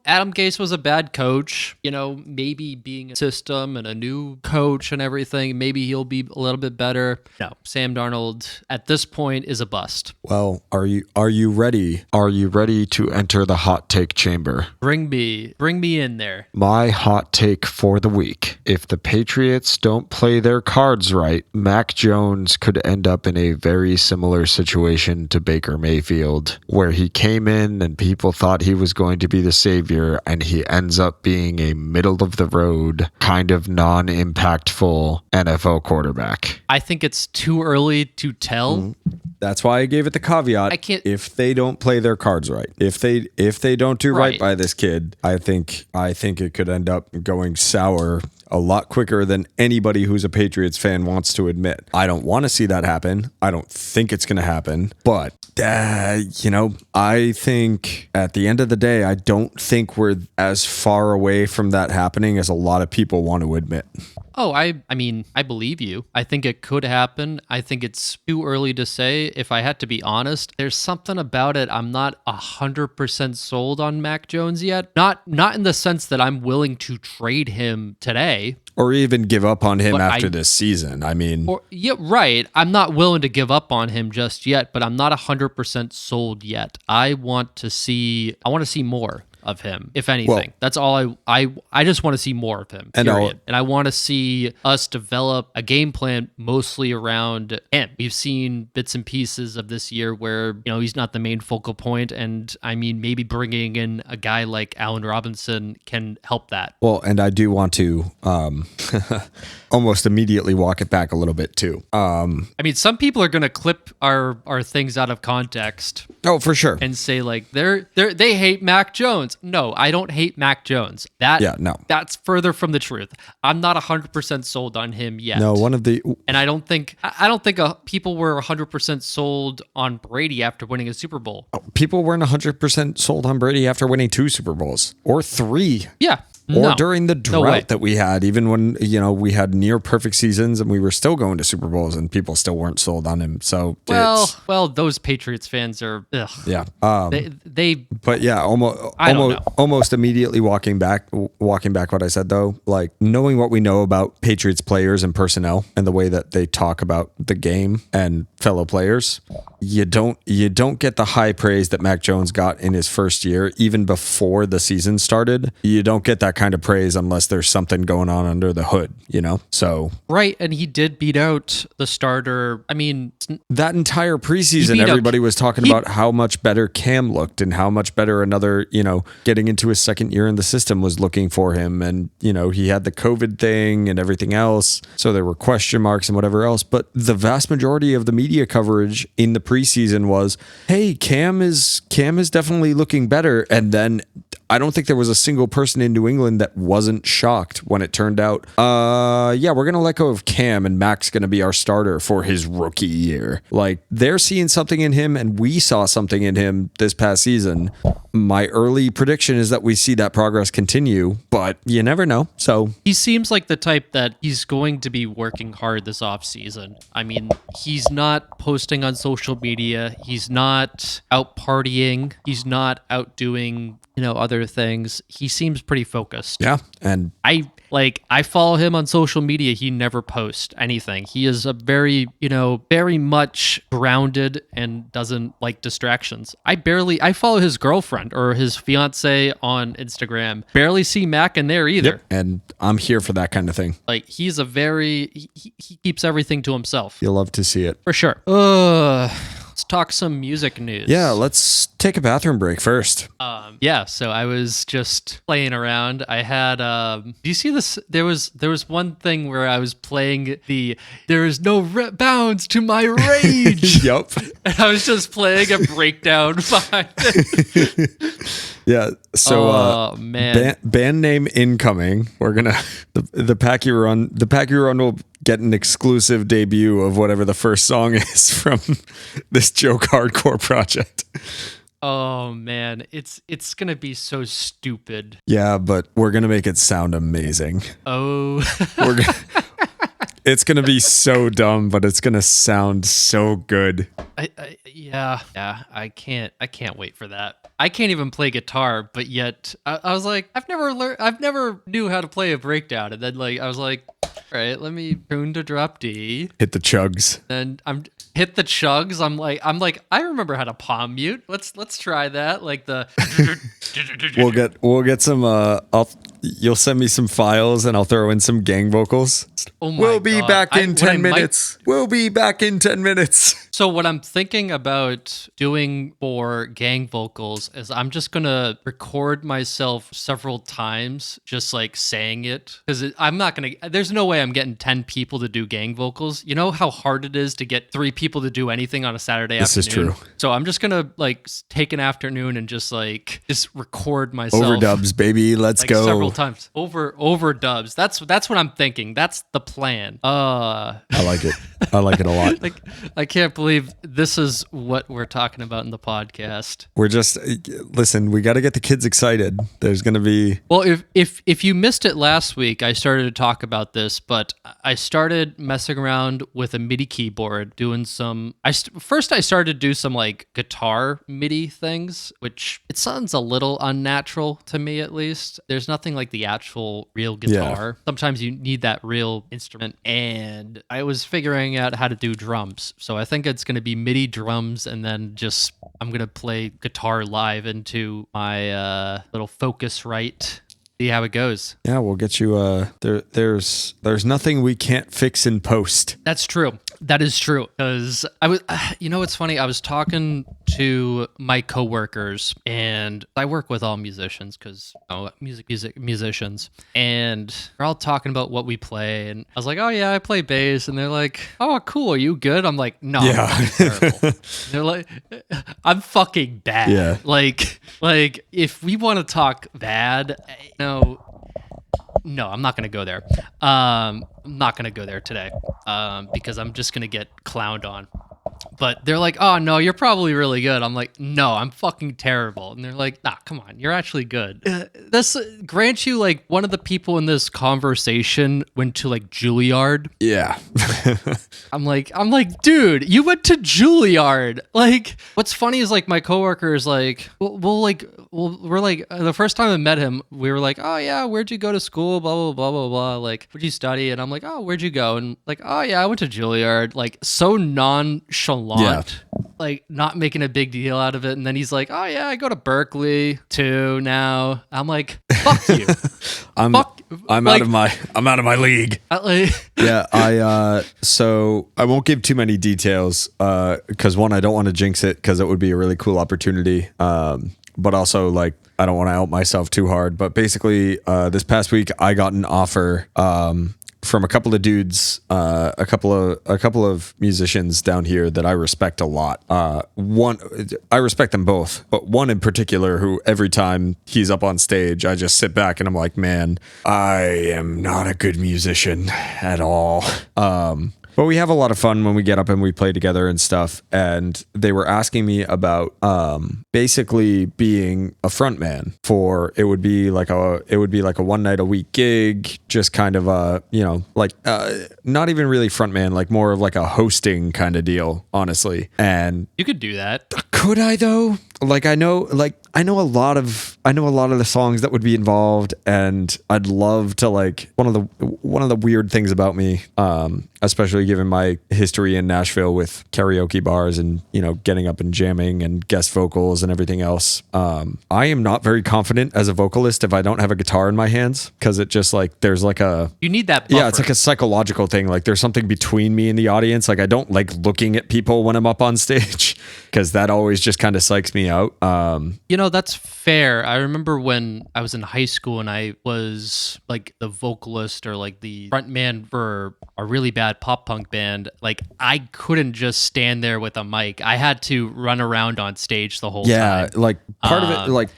Adam Gase was a bad coach. Maybe being a system and a new coach and everything, maybe he'll be a little bit better. No, Sam Darnold at this point is a bust. Well, are you ready? Are you ready to enter the hot take chamber? Bring me in there. My hot take for the week. If the Patriots don't play their cards right, Mac Jones could end up in a very similar situation to Baker Mayfield, where he came in and people thought he was going to be the savior, and he ends up being a middle of the road, kind of non-impactful NFL quarterback. I think it's too early to tell. Mm-hmm. That's why I gave it the caveat. If they don't play their cards right, if they don't do right by this kid, I think it could end up going sour a lot quicker than anybody who's a Patriots fan wants to admit. I don't want to see that happen. I don't think it's going to happen. But, I think at the end of the day, I don't think we're as far away from that happening as a lot of people want to admit. Oh, I mean, I believe you. I think it could happen. I think it's too early to say. If I had to be honest, there's something about it. I'm not 100% sold on Mac Jones yet. Not in the sense that I'm willing to trade him today. Or even give up on him But after this season. I mean, Yeah, right. I'm not willing to give up on him just yet, but I'm not 100% sold yet. I want to see more of him, if anything. Well, that's all I just want to see more of him. Period. And I want to see us develop a game plan mostly around him. We've seen bits and pieces of this year where, he's not the main focal point, and I mean, maybe bringing in a guy like Allen Robinson can help that. Well, and I do want to almost immediately walk it back a little bit too. I mean, some people are going to clip our things out of context. Oh, for sure. And say like they hate Mac Jones. No, I don't hate Mac Jones. That's further from the truth. I'm not 100% sold on him yet. No, and I don't think people were 100% sold on Brady after winning a Super Bowl. People weren't 100% sold on Brady after winning 2 Super Bowls or 3. Yeah. Or during the drought that we had, even when, we had near perfect seasons and we were still going to Super Bowls and people still weren't sold on him. So, well, those Patriots fans are, ugh. Yeah. But yeah, almost immediately walking back what I said though, like knowing what we know about Patriots players and personnel and the way that they talk about the game and fellow players, you don't get the high praise that Mac Jones got in his first year, even before the season started. You don't get that kind of praise unless there's something going on under the hood, So right, and he did beat out the starter. I mean, that entire preseason, everybody was talking about how much better Cam looked and how much better another, getting into his second year in the system was looking for him. And, he had the COVID thing and everything else. So there were question marks and whatever else. But the vast majority of the media coverage in the preseason was, hey, Cam is definitely looking better. And then I don't think there was a single person in New England that wasn't shocked when it turned out, we're going to let go of Cam and Mac's going to be our starter for his rookie year. Like, they're seeing something in him and we saw something in him this past season. My early prediction is that we see that progress continue, but you never know. So he seems like the type that he's going to be working hard this offseason. I mean, he's not posting on social media. He's not out partying. He's not out doing other things. He seems pretty focused. Yeah. And I follow him on social media. He never posts anything. He is a very, very much grounded and doesn't like distractions. I follow his girlfriend or his fiance on Instagram. Barely see Mac in there either. Yep. And I'm here for that kind of thing. Like, he's he keeps everything to himself. You'll love to see it. For sure. Let's talk some music news. Yeah, let's take a bathroom break first. So I was just playing around. I had do you see this? There was one thing where I was playing there is no bounds to my rage. Yep. And I was just playing a breakdown behind it. Yeah. So man. Band name incoming. We're gonna the Packy Run will get an exclusive debut of whatever the first song is from this joke hardcore project. Oh man, it's gonna be so stupid. Yeah, but we're gonna make it sound amazing. Oh, it's gonna be so dumb, but it's gonna sound so good. I can't wait for that. I can't even play guitar, but yet I was like, I've never knew how to play a breakdown, and then I was like, all right, let me tune to drop D, hit the chugs, and hit the chugs. I'm like, I remember how to palm mute. Let's try that. Like the we'll get some. You'll send me some files, and I'll throw in some gang vocals. Oh my We'll be God. back in 10 minutes. We'll be back in 10 minutes. So what I'm thinking about doing for gang vocals is I'm just going to record myself several times, just saying it. Because there's no way I'm getting 10 people to do gang vocals. You know how hard it is to get 3 people to do anything on a Saturday afternoon? This is true. So I'm just going to take an afternoon and just record myself. Overdubs, baby. Let's go. Several times. Overdubs. That's what I'm thinking. That's the plan. I like it. I like it a lot. Like, I can't believe this is what we're talking about in the podcast. We're just listen. We got to get the kids excited. There's going to be Well, if you missed it last week, I started to talk about this, but I started messing around with a MIDI keyboard, doing some. First I started to do some like guitar MIDI things, which it sounds a little unnatural to me at least. There's nothing like the actual real guitar. Sometimes you need that real instrument, and I was figuring out how to do drums. So I think it's going to be MIDI drums, and then just I'm going to play guitar live into my little Focusrite. See how it goes. Yeah, we'll get you. There's nothing we can't fix in post. That's true. That is true. Because I was, it's funny. I was talking to my coworkers, and I work with all musicians because musicians, and we're all talking about what we play. And I was like, "Oh yeah, I play bass," and they're like, "Oh cool, are you good?" I'm like, "No, Yeah. I'm terrible." They're like, "I'm fucking bad." Yeah. Like if we want to talk bad, no, I'm not going to go there. I'm not going to go there today because I'm just going to get clowned on. But they're like, "Oh, no, you're probably really good." I'm like, "No, I'm fucking terrible." And they're like, "Nah, come on, you're actually good." This grant you, like, one of the people in this conversation went to, like, Juilliard. Yeah. I'm like, dude, you went to Juilliard. Like, what's funny is, like, my coworker is like, we're like, the first time I met him, we were like, "Oh yeah, where'd you go to school? Blah blah blah blah blah. Like, what'd you study?" And I'm like, "Oh, where'd you go?" And like, "Oh yeah, I went to Juilliard." Like, so nonchalant, like not making a big deal out of it. And then he's like, "Oh yeah, I go to Berkeley too now." I'm like, "Fuck you." I'm out of my league. Yeah, so I won't give too many details because one, I don't want to jinx it because it would be a really cool opportunity. But also, like, I don't want to out myself too hard. But basically, this past week I got an offer from a couple of dudes, a couple of musicians down here that I respect a lot. One, I respect them both, but one in particular who every time he's up on stage, I just sit back and I'm like, man, I am not a good musician at all. But we have a lot of fun when we get up and we play together and stuff. And they were asking me about basically being a front man for it would be like a one night a week gig, just kind of not even really front man, like more of like a hosting kind of deal, honestly. And You could do that. could I though? Like I know a lot of the songs that would be involved, and I'd love to, like, one of the weird things about me, especially given my history in Nashville with karaoke bars and, getting up and jamming and guest vocals and everything else. I am not very confident as a vocalist if I don't have a guitar in my hands, because it just, like, there's like You need that buffer. yeah, it's like a psychological thing. Like there's something between me and the audience. Like I don't like looking at people when I'm up on stage because that always just kind of psychs me out. That's fair. I remember when I was in high school and I was like the vocalist or like the front man for a really bad pop punk band. Like I couldn't just stand there with a mic. I had to run around on stage the whole time. Yeah, like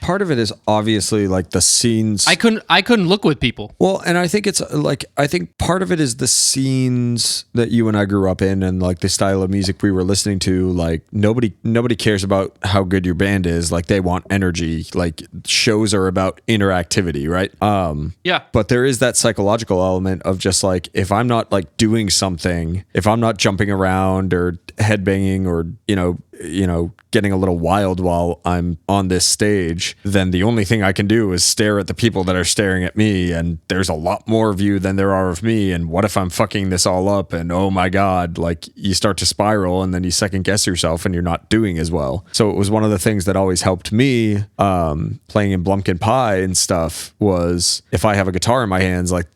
part of it is obviously like the scenes. I couldn't look with people. Well, and I think it's like, I think part of it is the scenes that you and I grew up in and like the style of music we were listening to. Like nobody cares about how good your band is. Like they want energy. Like shows are about interactivity, right? Yeah. But there is that psychological element of just like, if I'm not like doing something, if I'm not jumping around or headbanging or, getting a little wild while I'm on this stage, then the only thing I can do is stare at the people that are staring at me. And there's a lot more of you than there are of me. And what if I'm fucking this all up? And oh my God, like you start to spiral and then you second guess yourself and you're not doing as well. So it was one of the things that always helped me playing in Blumpkin Pie and stuff was if I have a guitar in my hands, like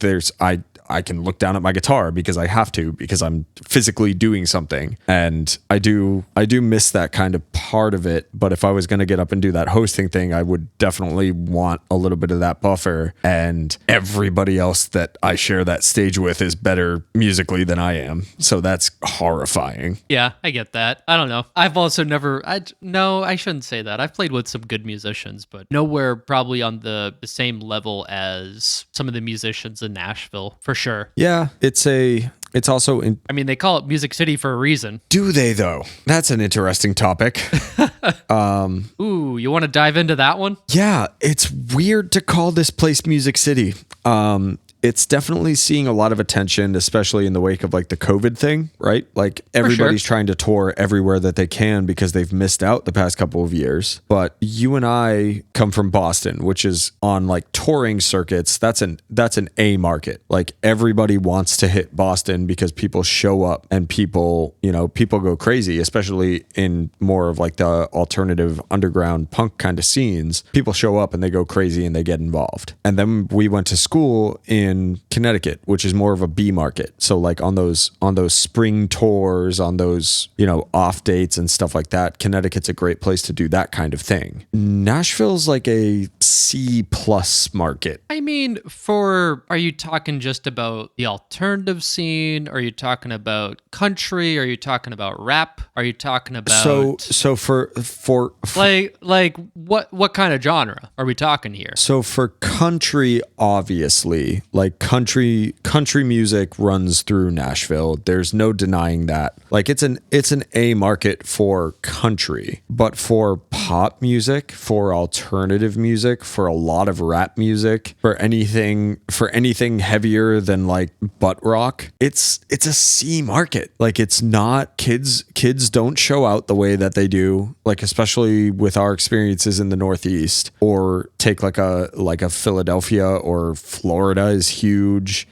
I can look down at my guitar because I have to, because I'm physically doing something. And I do miss that kind of part of it. But if I was going to get up and do that hosting thing, I would definitely want a little bit of that buffer. And everybody else that I share that stage with is better musically than I am. So that's horrifying. Yeah, I get that. I don't know. I've also I shouldn't say that. I've played with some good musicians, but nowhere probably on the same level as some of the musicians in Nashville, for sure. Yeah, it's also I mean, they call it Music City for a reason. do they though? That's an interesting topic. Ooh, you want to dive into that one? Yeah, it's weird to call this place Music City. It's definitely seeing a lot of attention, especially in the wake of like the COVID thing, right? Like everybody's trying to tour everywhere that they can because they've missed out the past couple of years. But you and I come from Boston, which is on like touring circuits. That's an A market. Like everybody wants to hit Boston because people show up and people go crazy, especially in more of like the alternative underground punk kind of scenes. People show up and they go crazy and they get involved. And then we went to school in Connecticut, which is more of a B market. So like on those spring tours, on those, off dates and stuff like that, Connecticut's a great place to do that kind of thing. Nashville's like a C plus market. I mean, are you talking just about the alternative scene? Are you talking about country? Are you talking about rap? Are you talking about so for like what kind of genre are we talking here? So for country, obviously, like country music runs through Nashville. There's no denying that. Like it's an A market for country, but for pop music, for alternative music, for a lot of rap music, for anything heavier than like butt rock, it's a C market. Like it's not kids don't show out the way that they do, like especially with our experiences in the Northeast, or take like a Philadelphia or Florida is huge.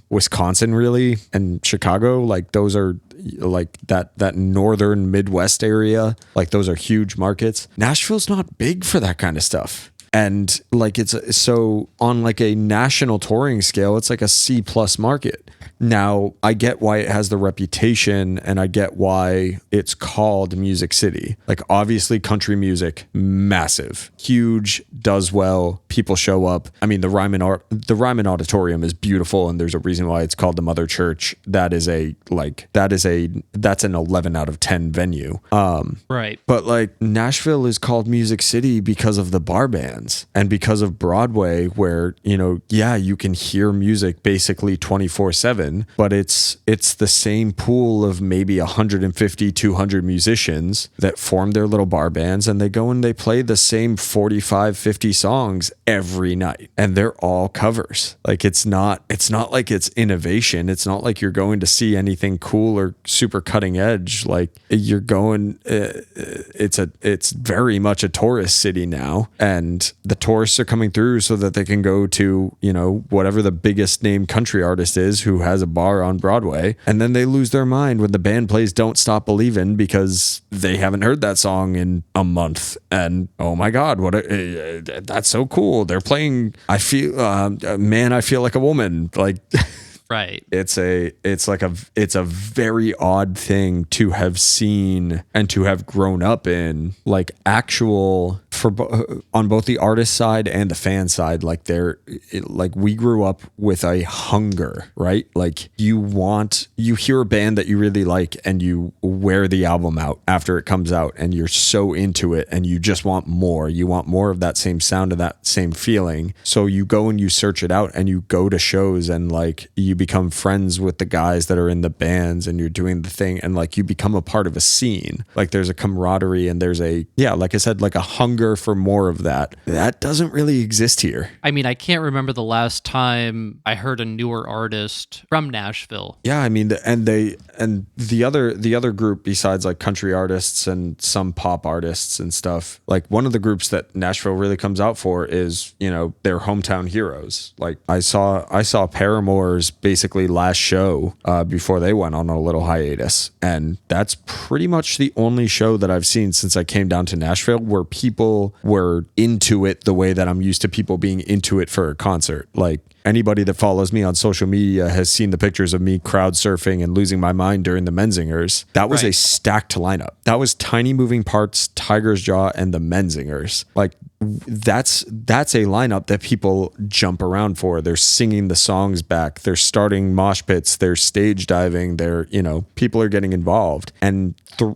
Wisconsin really, and Chicago, like those are like that northern Midwest area, like those are huge markets. Nashville's not big for that kind of stuff. And like it's so on like a national touring scale, it's like a C plus market. Now, I get why it has the reputation and I get why it's called Music City. Like obviously country music, massive, huge, does well, people show up. I mean, the Ryman Auditorium is beautiful and there's a reason why it's called the Mother Church. That's an 11 out of 10 venue. Right. But like Nashville is called Music City because of the bar bands and because of Broadway, where, you can hear music basically 24/7. But it's the same pool of maybe 150, 200 musicians that form their little bar bands, and they go and they play the same 45, 50 songs every night, and they're all covers. Like it's not like it's innovation. It's not like you're going to see anything cool or super cutting edge. Like you're going, it's very much a tourist city now, and the tourists are coming through so that they can go to, whatever the biggest name country artist is who has a bar on Broadway, and then they lose their mind when the band plays Don't Stop Believin' because they haven't heard that song in a month, and oh my god, that's so cool, they're playing I feel like a woman, like Right. It's a very odd thing to have seen and to have grown up in, like actual on both the artist side and the fan side. Like we grew up with a hunger, right? Like you hear a band that you really like and you wear the album out after it comes out and you're so into it and you just want more. You want more of that same sound and that same feeling. So you go and you search it out and you go to shows and like you become friends with the guys that are in the bands and you're doing the thing and like you become a part of a scene. Like there's a camaraderie and there's like I said, like a hunger for more of that. That doesn't really exist here. I mean, I can't remember the last time I heard a newer artist from Nashville. Yeah, I mean, the other group besides like country artists and some pop artists and stuff, like one of the groups that Nashville really comes out for is, their hometown heroes. Like I saw Paramore's basically last show before they went on a little hiatus, and that's pretty much the only show that I've seen since I came down to Nashville where people were into it the way that I'm used to people being into it for a concert. Like anybody that follows me on social media has seen the pictures of me crowd surfing and losing my mind during the Menzingers. That was a stacked lineup. That was Tiny Moving Parts, Tiger's Jaw, and the Menzingers. Like that's a lineup that people jump around for. They're singing the songs back. They're starting mosh pits. They're stage diving. They're, people are getting involved. And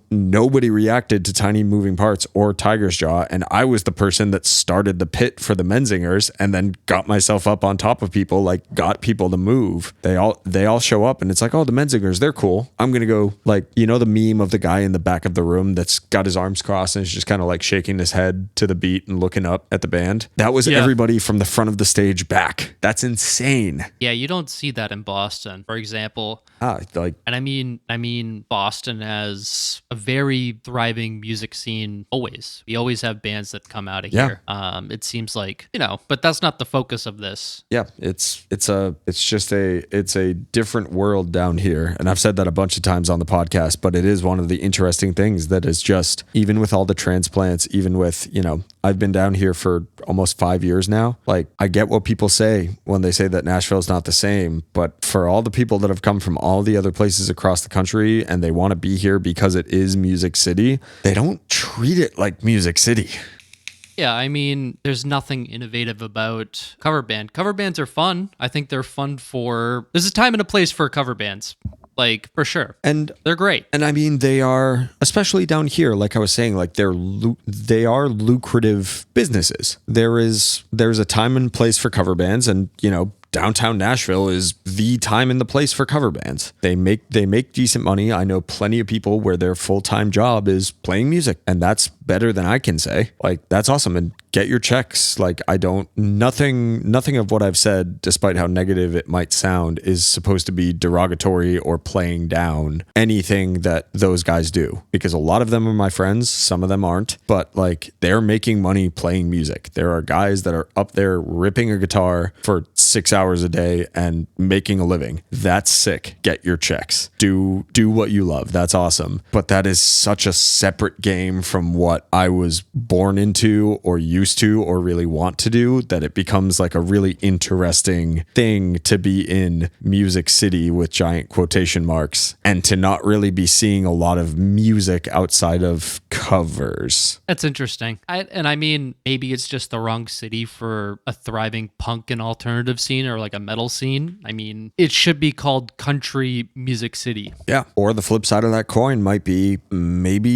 nobody reacted to Tiny Moving Parts or Tiger's Jaw. And I was the person that started the pit for the Menzingers and then got myself up on top of people, like got people to move. They all show up and it's like, oh, the Menzingers, they're cool. I'm going to go, like, the meme of the guy in the back of the room that's got his arms crossed and is just kind of like shaking his head to the beat and looking up at the band. That was everybody from the front of the stage back. That's insane. Yeah, you don't see that in Boston, for example. And I mean, Boston has a very thriving music scene. Always, we always have bands that come out of here. It seems like, but that's not the focus of this. Yeah, it's a different world down here, and I've said that a bunch of times on the podcast. But it is one of the interesting things that is just, even with all the transplants, even with I've been down here for almost 5 years now. Like, I get what people say when they say that Nashville's not the same, but for all the people that have come from all the other places across the country and they want to be here because it is Music City, they don't treat it like Music City. Yeah, I mean, there's nothing innovative about cover band. Cover bands are fun. I think they're fun there's a time and a place for cover bands. Like, for sure. And they're great. And I mean, they are, especially down here, like I was saying, like they are lucrative businesses. There's a time and place for cover bands, and downtown Nashville is the time and the place for cover bands. They make decent money. I know plenty of people where their full-time job is playing music, and that's better than I can say. Like, that's awesome. And get your checks. Like, nothing of what I've said, despite how negative it might sound, is supposed to be derogatory or playing down anything that those guys do, because a lot of them are my friends. Some of them aren't, but like, they're making money playing music. There are guys that are up there ripping a guitar for 6 hours a day and making a living. That's sick. Get your checks. Do what you love. That's awesome. But that is such a separate game from what I was born into or used to or really want to do, that it becomes like a really interesting thing to be in Music City with giant quotation marks and to not really be seeing a lot of music outside of covers. That's interesting. I mean, maybe it's just the wrong city for a thriving punk and alternative scene or like a metal scene. I mean, it should be called Country Music City. Yeah. Or the flip side of that coin might be maybe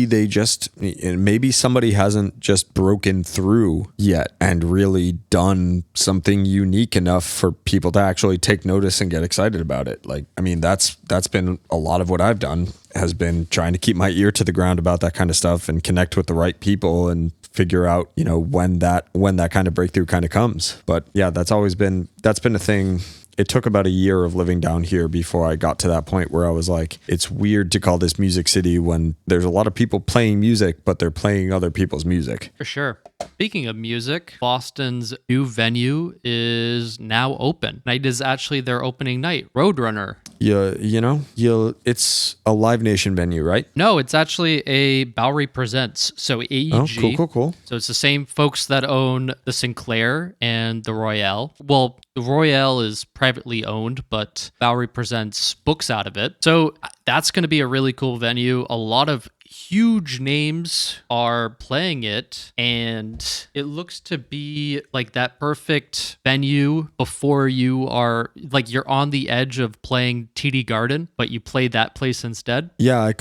somebody hasn't just broken through yet and really done something unique enough for people to actually take notice and get excited about it. Like, I mean, that's been a lot of what I've done, has been trying to keep my ear to the ground about that kind of stuff and connect with the right people and figure out, when that kind of breakthrough kind of comes. But yeah, that's been a thing. It took about a year of living down here before I got to that point where I was like, it's weird to call this Music City when there's a lot of people playing music, but they're playing other people's music. For sure. Speaking of music, Boston's new venue is now open. Night is actually their opening night, Roadrunner. It's a Live Nation venue, right? No, it's actually a Bowery Presents. So AEG. Oh, cool. So it's the same folks that own the Sinclair and the Royale. Well, the Royale is privately owned, but Bowery Presents books out of it. So that's going to be a really cool venue. A lot of huge names are playing it, and it looks to be like that perfect venue before you are like, you're on the edge of playing TD Garden, but you play that place instead. Yeah,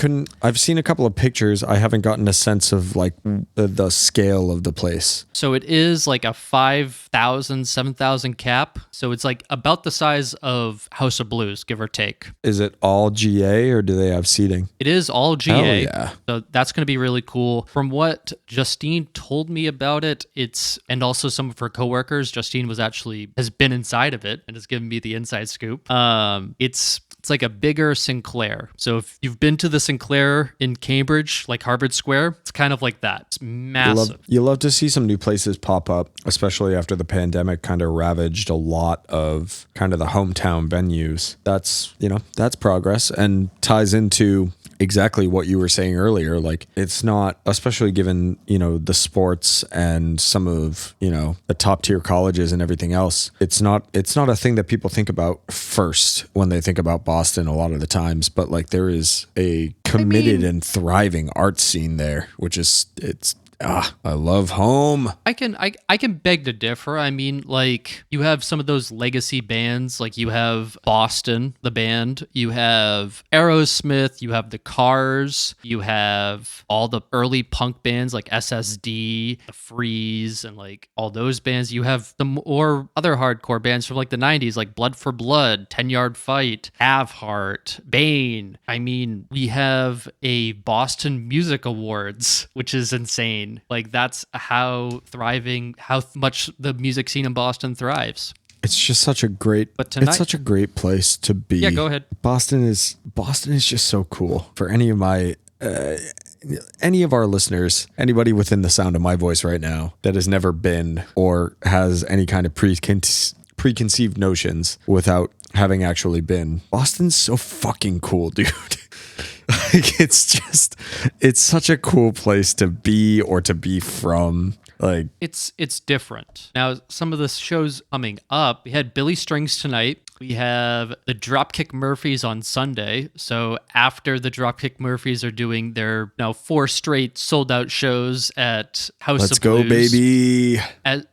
I've seen a couple of pictures. I haven't gotten a sense of like the scale of the place. So it is like a 5,000, 7,000 cap. So it's like about the size of House of Blues, give or take. Is it all GA or do they have seating? It is all GA. Oh, yeah. So that's going to be really cool. From what Justine told me about it, and also some of her coworkers, Justine has been inside of it and has given me the inside scoop. It's like a bigger Sinclair. So if you've been to the Sinclair in Cambridge, like Harvard Square, it's kind of like that. It's massive. You love to see some new places pop up, especially after the pandemic kind of ravaged a lot of kind of the hometown venues. That's progress and ties into exactly what you were saying earlier. Like, it's not, especially given, the sports and some of, the top tier colleges and everything else, it's not a thing that people think about first when they think about Boston a lot of the times, but like, there is a committed and thriving art scene there, which is, it's I love home. I can beg to differ. I mean, like, you have some of those legacy bands, like you have Boston, the band, you have Aerosmith, you have the Cars, you have all the early punk bands like SSD, the Freeze, and like all those bands. You have the more other hardcore bands from like the 90s, like Blood for Blood, 10-Yard Fight, Heart, Bane. I mean, we have a Boston Music Awards, which is insane. Like, that's how much the music scene in Boston thrives. It's just such a great, it's such a great place to be. Yeah, go ahead. Boston is just so cool. For any of our listeners, anybody within the sound of my voice right now that has never been or has any kind of preconceived notions without having actually been, Boston's so fucking cool, dude. Like, it's such a cool place to be or to be from. Like, it's different. Now, some of the shows coming up, we had Billy Strings tonight. We have the Dropkick Murphys on Sunday. So after the Dropkick Murphys are doing their 4 straight sold out shows at House of Blues. Let's go, baby.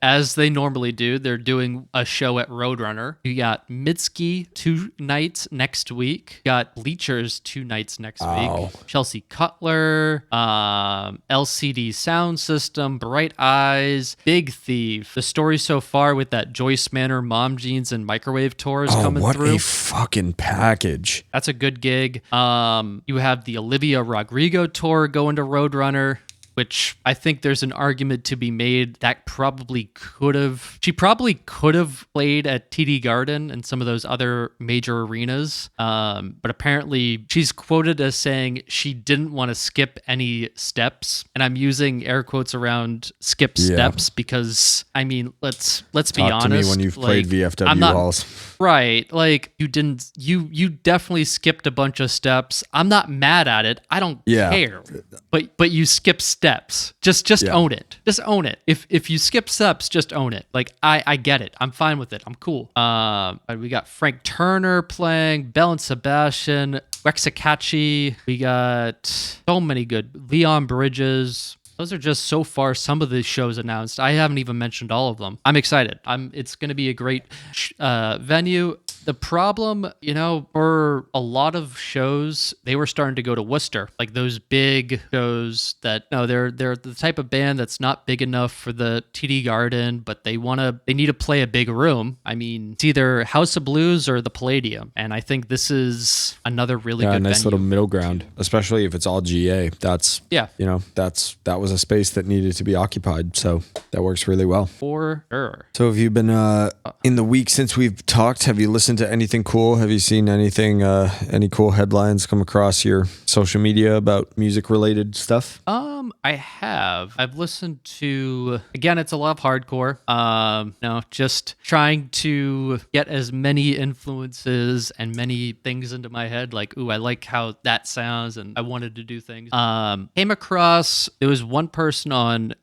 As they normally do, they're doing a show at Roadrunner. You got Mitski 2 nights next week. You got Bleachers 2 nights next week. Chelsea Cutler, LCD Sound System, Bright Eyes, Big Thief. The story so far with that Joyce Manor Mom Jeans and Microwave tours coming through. What a fucking package. That's a good gig. You have the Olivia Rodrigo tour going to Roadrunner, which I think there's an argument to be made that she probably could have played at TD Garden and some of those other major arenas. But apparently she's quoted as saying she didn't want to skip any steps. And I'm using air quotes around skip steps because, I mean, let's be honest. Talk to me when you've played VFW halls. Right. Like, you definitely skipped a bunch of steps. I'm not mad at it. I don't care. But you skip steps. Just own it. Just own it. If you skip steps, just own it. Like, I get it. I'm fine with it. I'm cool. We got Frank Turner playing, Bell and Sebastian, Wexakachi. We got so many good. Leon Bridges. Those are just so far some of the shows announced. I haven't even mentioned all of them. I'm excited. It's going to be a great venue. The problem, for a lot of shows, they were starting to go to Worcester, like those big shows that they're the type of band that's not big enough for the TD Garden, but they need to play a big room. I mean, it's either House of Blues or the Palladium, and I think this is another really good nice venue. Little middle ground, especially if it's all GA. That was a space that needed to be occupied, so that works really well. For sure. So have you been in the week since we've talked? Have you listened to anything cool? Have you seen anything, any cool headlines come across your social media about music related stuff? I have. I've listened to, again, it's a lot of hardcore. Just trying to get as many influences and many things into my head. Like, ooh, I like how that sounds, and I wanted to do things. Came across, there was one person on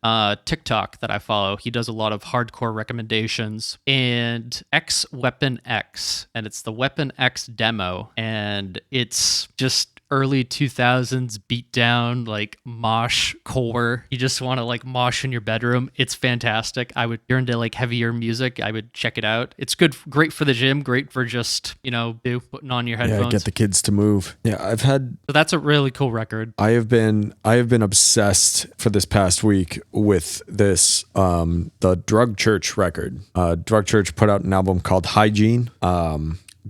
TikTok that I follow. He does a lot of hardcore recommendations, and X Weapon X, and it's the Weapon X demo, and it's just early 2000s beat down, like mosh core. You just want to like mosh in your bedroom. It's fantastic. You're into like heavier music, I would check it out. It's great for the gym, great for just, putting on your headphones. Yeah, get the kids to move. Yeah, so that's a really cool record. I have been obsessed for this past week with this, the Drug Church record. Drug Church put out an album called Hygiene.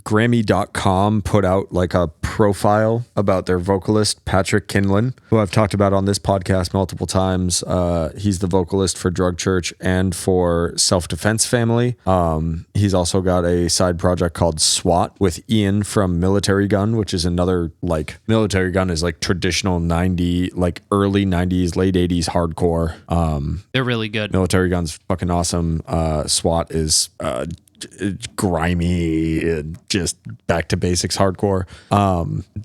Grammy.com put out like a profile about their vocalist, Patrick Kinlan, who I've talked about on this podcast multiple times. He's the vocalist for Drug Church and for Self-Defense Family. He's also got a side project called SWAT with Ian from Military Gun, which is another, like, Military Gun is like traditional early 90s, late 80s hardcore. They're really good. Military Gun's fucking awesome. SWAT is grimy, just back to basics hardcore.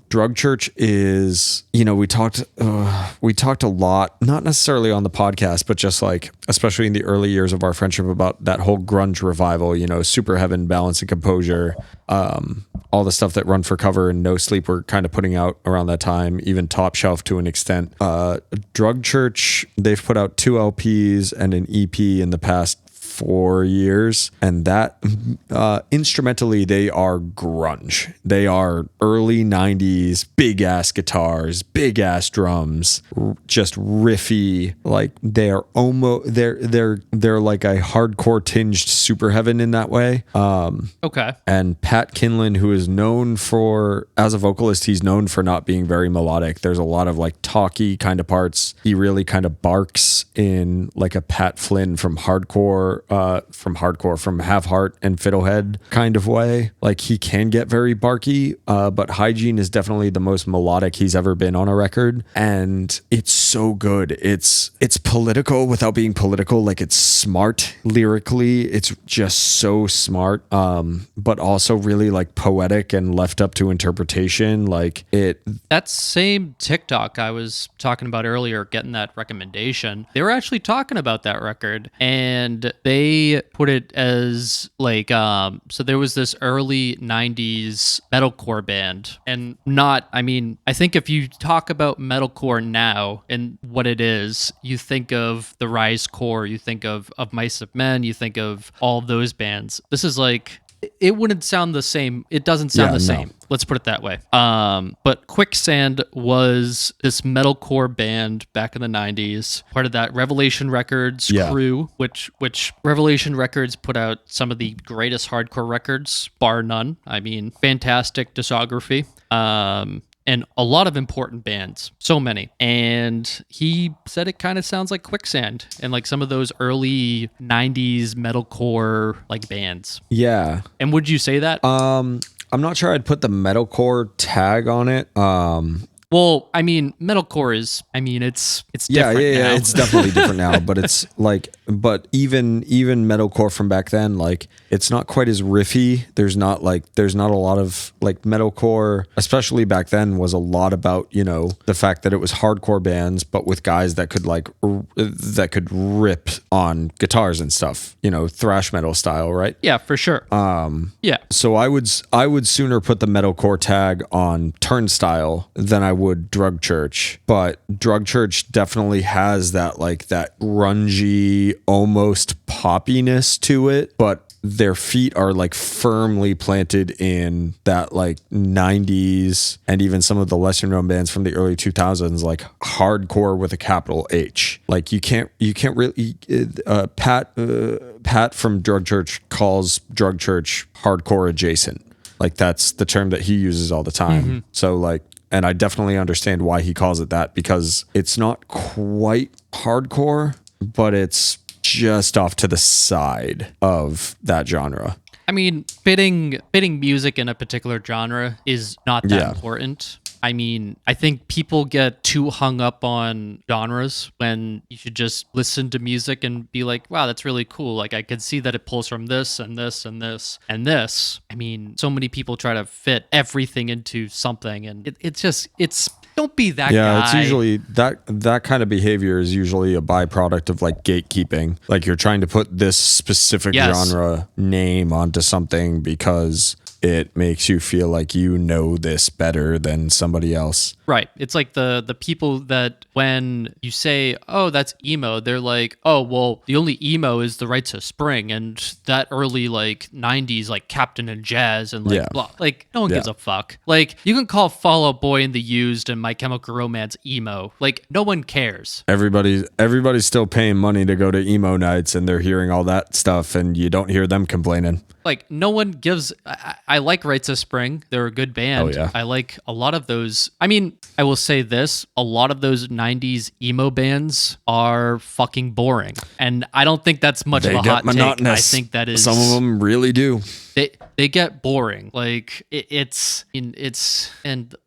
Drug Church is, we talked a lot, not necessarily on the podcast, but just like, especially in the early years of our friendship, about that whole grunge revival, Super Heaven, Balance and Composure, all the stuff that Run for Cover and No Sleep were kind of putting out around that time, even Top Shelf to an extent. Drug Church, they've put out 2 LPs and an EP in the past 4 years, and that instrumentally they are grunge. They are early 90s, big ass guitars, big ass drums, just riffy. Like they're almost they're like a hardcore tinged Super Heaven in that way. Okay. And Pat Kinlan, who is known for, as a vocalist, he's known for not being very melodic. There's a lot of like talky kind of parts. He really kind of barks in like a Pat Flynn from Have Heart and Fiddlehead kind of way. Like he can get very barky, but Hygiene is definitely the most melodic he's ever been on a record, and it's so good. It's political without being political. Like it's smart lyrically. It's just so smart, but also really like poetic and left up to interpretation. Like it. That same TikTok I was talking about earlier, getting that recommendation, they were actually talking about that record, and they put it as like, so there was this early 90s metalcore band, and I think if you talk about metalcore now and what it is, you think of the Rise Core, you think of Mice of Men, you think of all of those bands. This is like, it wouldn't sound the same. It doesn't sound the same. Let's put it that way. But Quicksand was this metalcore band back in the 90s, part of that Revelation Records crew, which Revelation Records put out some of the greatest hardcore records, bar none. I mean, fantastic discography. And a lot of important bands, so many. And he said it kind of sounds like Quicksand and like some of those early 90s metalcore like bands. Yeah. And would you say that? I'm not sure I'd put the metalcore tag on it. Well, I mean, metalcore is, it's different now. It's definitely different now, but it's like, but even metalcore from back then, like it's not quite as riffy. There's not a lot of like metalcore, especially back then, was a lot about, the fact that it was hardcore bands, but with guys that could that could rip on guitars and stuff, thrash metal style, right? Yeah, for sure. Yeah. So I would sooner put the metalcore tag on Turnstile than I would Drug Church, but Drug Church definitely has that like that grungy, almost poppiness to it, but their feet are like firmly planted in that like 90s and even some of the lesser known bands from the early 2000s, like hardcore with a capital H. Like you can't really Pat from Drug Church calls Drug Church hardcore adjacent. Like that's the term that he uses all the time. Mm-hmm. So like, and I definitely understand why he calls it that, because it's not quite hardcore, but it's just off to the side of that genre. I mean, fitting music in a particular genre is not that important. I mean, I think people get too hung up on genres when you should just listen to music and be like, wow, that's really cool. Like I could see that it pulls from this and this and this and this. I mean, so many people try to fit everything into something, and it's don't be that guy. Yeah, it's usually that kind of behavior is usually a byproduct of like gatekeeping. Like you're trying to put this specific genre name onto something because it makes you feel like you know this better than somebody else. Right. It's like the people that when you say, oh, that's emo, they're like, oh, well, the only emo is the Rites of Spring and that early like 90s like Captain and Jazz and like blah. Like no one gives a fuck. Like you can call Fall Out Boy and the Used and My Chemical Romance emo. Like no one cares. Everybody's still paying money to go to emo nights, and they're hearing all that stuff, and you don't hear them complaining. Like no one gives. I like Rites of Spring. They're a good band. Oh, yeah. I like a lot of those. I mean, I will say this: a lot of those '90s emo bands are fucking boring, and I don't think that's much of a hot take. I think that is. Some of them really do. they get boring. Like it's and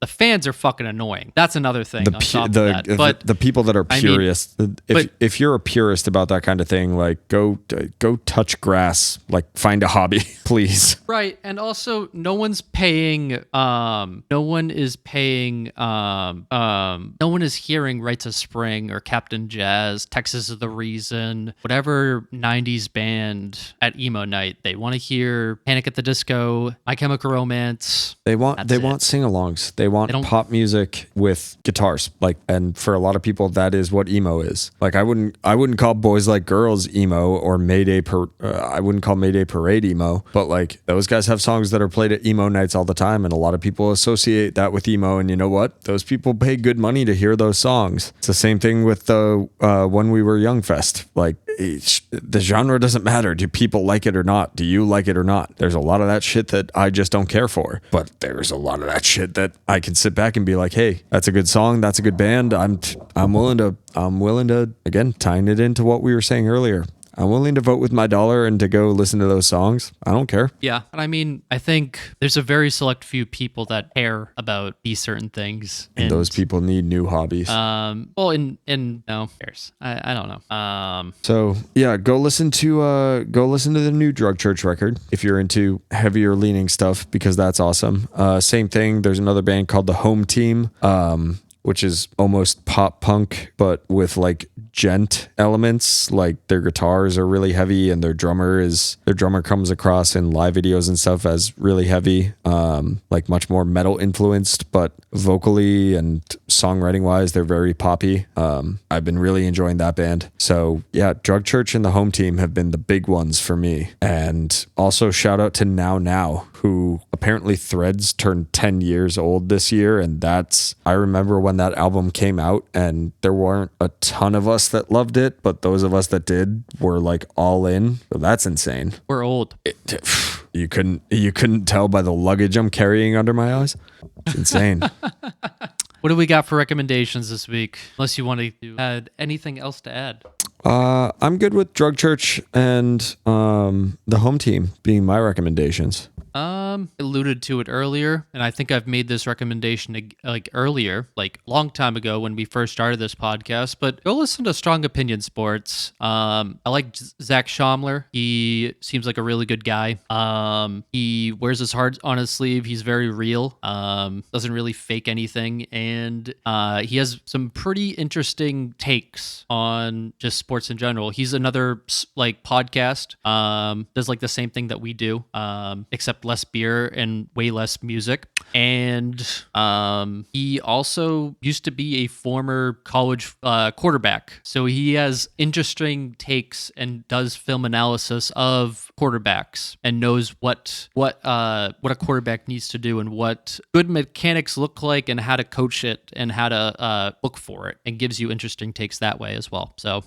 the fans are fucking annoying. That's another thing. On top of that. But the people that are purists, if you're a purist about that kind of thing, like go touch grass, like find a hobby, please. Right, and also no one is paying. No one is hearing Right to Spring or Captain Jazz, Texas is the Reason, whatever 90s band at emo night. They want to hear Panic at the Disco, My Chemical Romance. They want sing-alongs. They want pop music with guitars. Like, and for a lot of people, that is what emo is. Like, I wouldn't call Boys Like Girls emo or I wouldn't call Mayday Parade emo, but like those guys have songs that are played at emo nights all the time, and a lot of people associate that with emo. And you know what? Those people pay good money to hear those songs. It's the same thing with the When We Were Young Fest. Like, the genre doesn't matter. Do people like it or not? Do you like it or not? There's a lot of that shit that I just don't care for, but there's a lot of that shit that I can sit back and be like, hey, that's a good song, that's a good band. I'm willing to, again, tying it into what we were saying earlier, I'm willing to vote with my dollar and to go listen to those songs. I don't care. Yeah. And I mean, I think there's a very select few people that care about these certain things. And those people need new hobbies. No, cares. I don't know. So yeah, go listen to the new Drug Church record if you're into heavier leaning stuff, because that's awesome. Same thing. There's another band called the Home Team, which is almost pop punk, but with like gent elements. Like their guitars are really heavy, and their drummer comes across in live videos and stuff as really heavy, like much more metal influenced, but vocally and songwriting wise, they're very poppy. I've been really enjoying that band. So yeah, Drug Church and the Home Team have been the big ones for me. And also shout out to Now, who apparently Threads turned 10 years old this year. And I remember when that album came out, and there weren't a ton of us that loved it, but those of us that did were like all in. So that's insane. We're old. You couldn't tell by the luggage I'm carrying under my eyes. It's insane. What do we got for recommendations this week? Unless you want to add anything else to add. I'm good with Drug Church and the Home Team being my recommendations. Alluded to it earlier, and I think I've made this recommendation like earlier, like long time ago when we first started this podcast, but go listen to Strong Opinion Sports. I like Zach Schaumler. He seems like a really good guy. He wears his heart on his sleeve. He's very real. Doesn't really fake anything, and he has some pretty interesting takes on just sports in general. He's another like podcast. Does like the same thing that we do, except less beer and way less music. And he also used to be a former college quarterback, so he has interesting takes and does film analysis of quarterbacks and knows what a quarterback needs to do and what good mechanics look like and how to coach it and how to look for it, and gives you interesting takes that way as well. So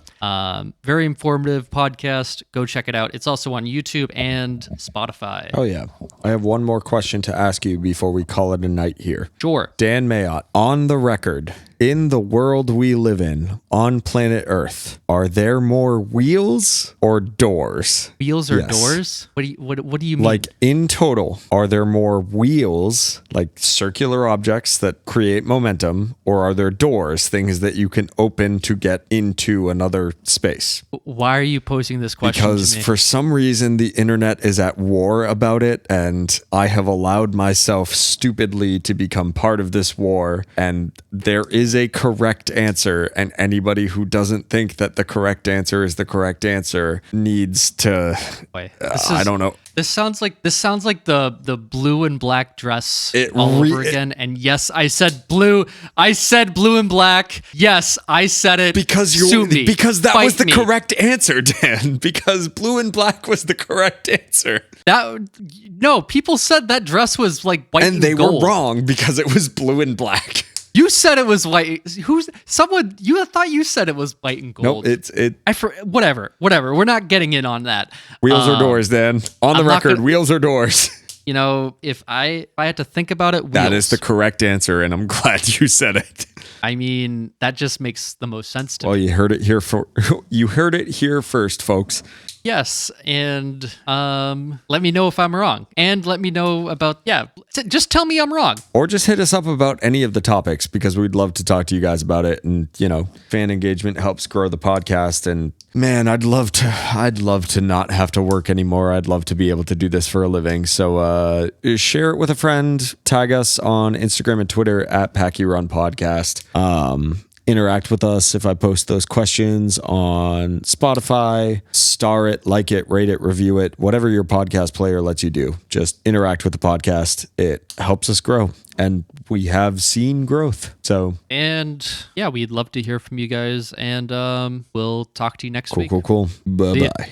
very informative podcast. Go check it out. It's also on YouTube and Spotify. Oh yeah. I have one more question to ask you before we call it a night here. Sure. Dan Mayotte, on the record, in the world we live in, on planet Earth, are there more wheels or doors? Wheels or doors? What do you mean? Like in total, are there more wheels, like circular objects that create momentum, or are there doors, things that you can open to get into another space? Why are you posing this question Because to me? for some reason the internet is at war about it, and I have allowed myself stupidly to become part of this war, and there is a correct answer, and anybody who doesn't think that the correct answer is the correct answer needs to I don't know. This sounds like the blue and black dress all over again. And yes, I said blue. I said blue and black. Yes, I said it. Because that was the correct answer, Dan. Because blue and black was the correct answer. No, people said that dress was like white and gold. And they were wrong because it was blue and black. You said it was white. You thought you said it was white and gold. Nope, whatever. We're not getting in on that. Wheels or doors, Dan. On the record, wheels or doors. You know, if I had to think about it, That wheels. is the correct answer, and I'm glad you said it. I mean, that just makes the most sense to me. Well, you heard it here you heard it here first, folks. Yes, and let me know if I'm wrong, and let me know about just tell me I'm wrong. Or just hit us up about any of the topics, because we'd love to talk to you guys about it. And fan engagement helps grow the podcast. And man, I'd love to not have to work anymore. I'd love to be able to do this for a living. So share it with a friend. Tag us on Instagram and Twitter at Packy Run Podcast. Interact with us if I post those questions on Spotify. Star it, like it, rate it, review it, whatever your podcast player lets you do. Just interact with the podcast. It helps us grow, and we have seen growth. And yeah, we'd love to hear from you guys, and we'll talk to you next week. Cool. Bye-bye.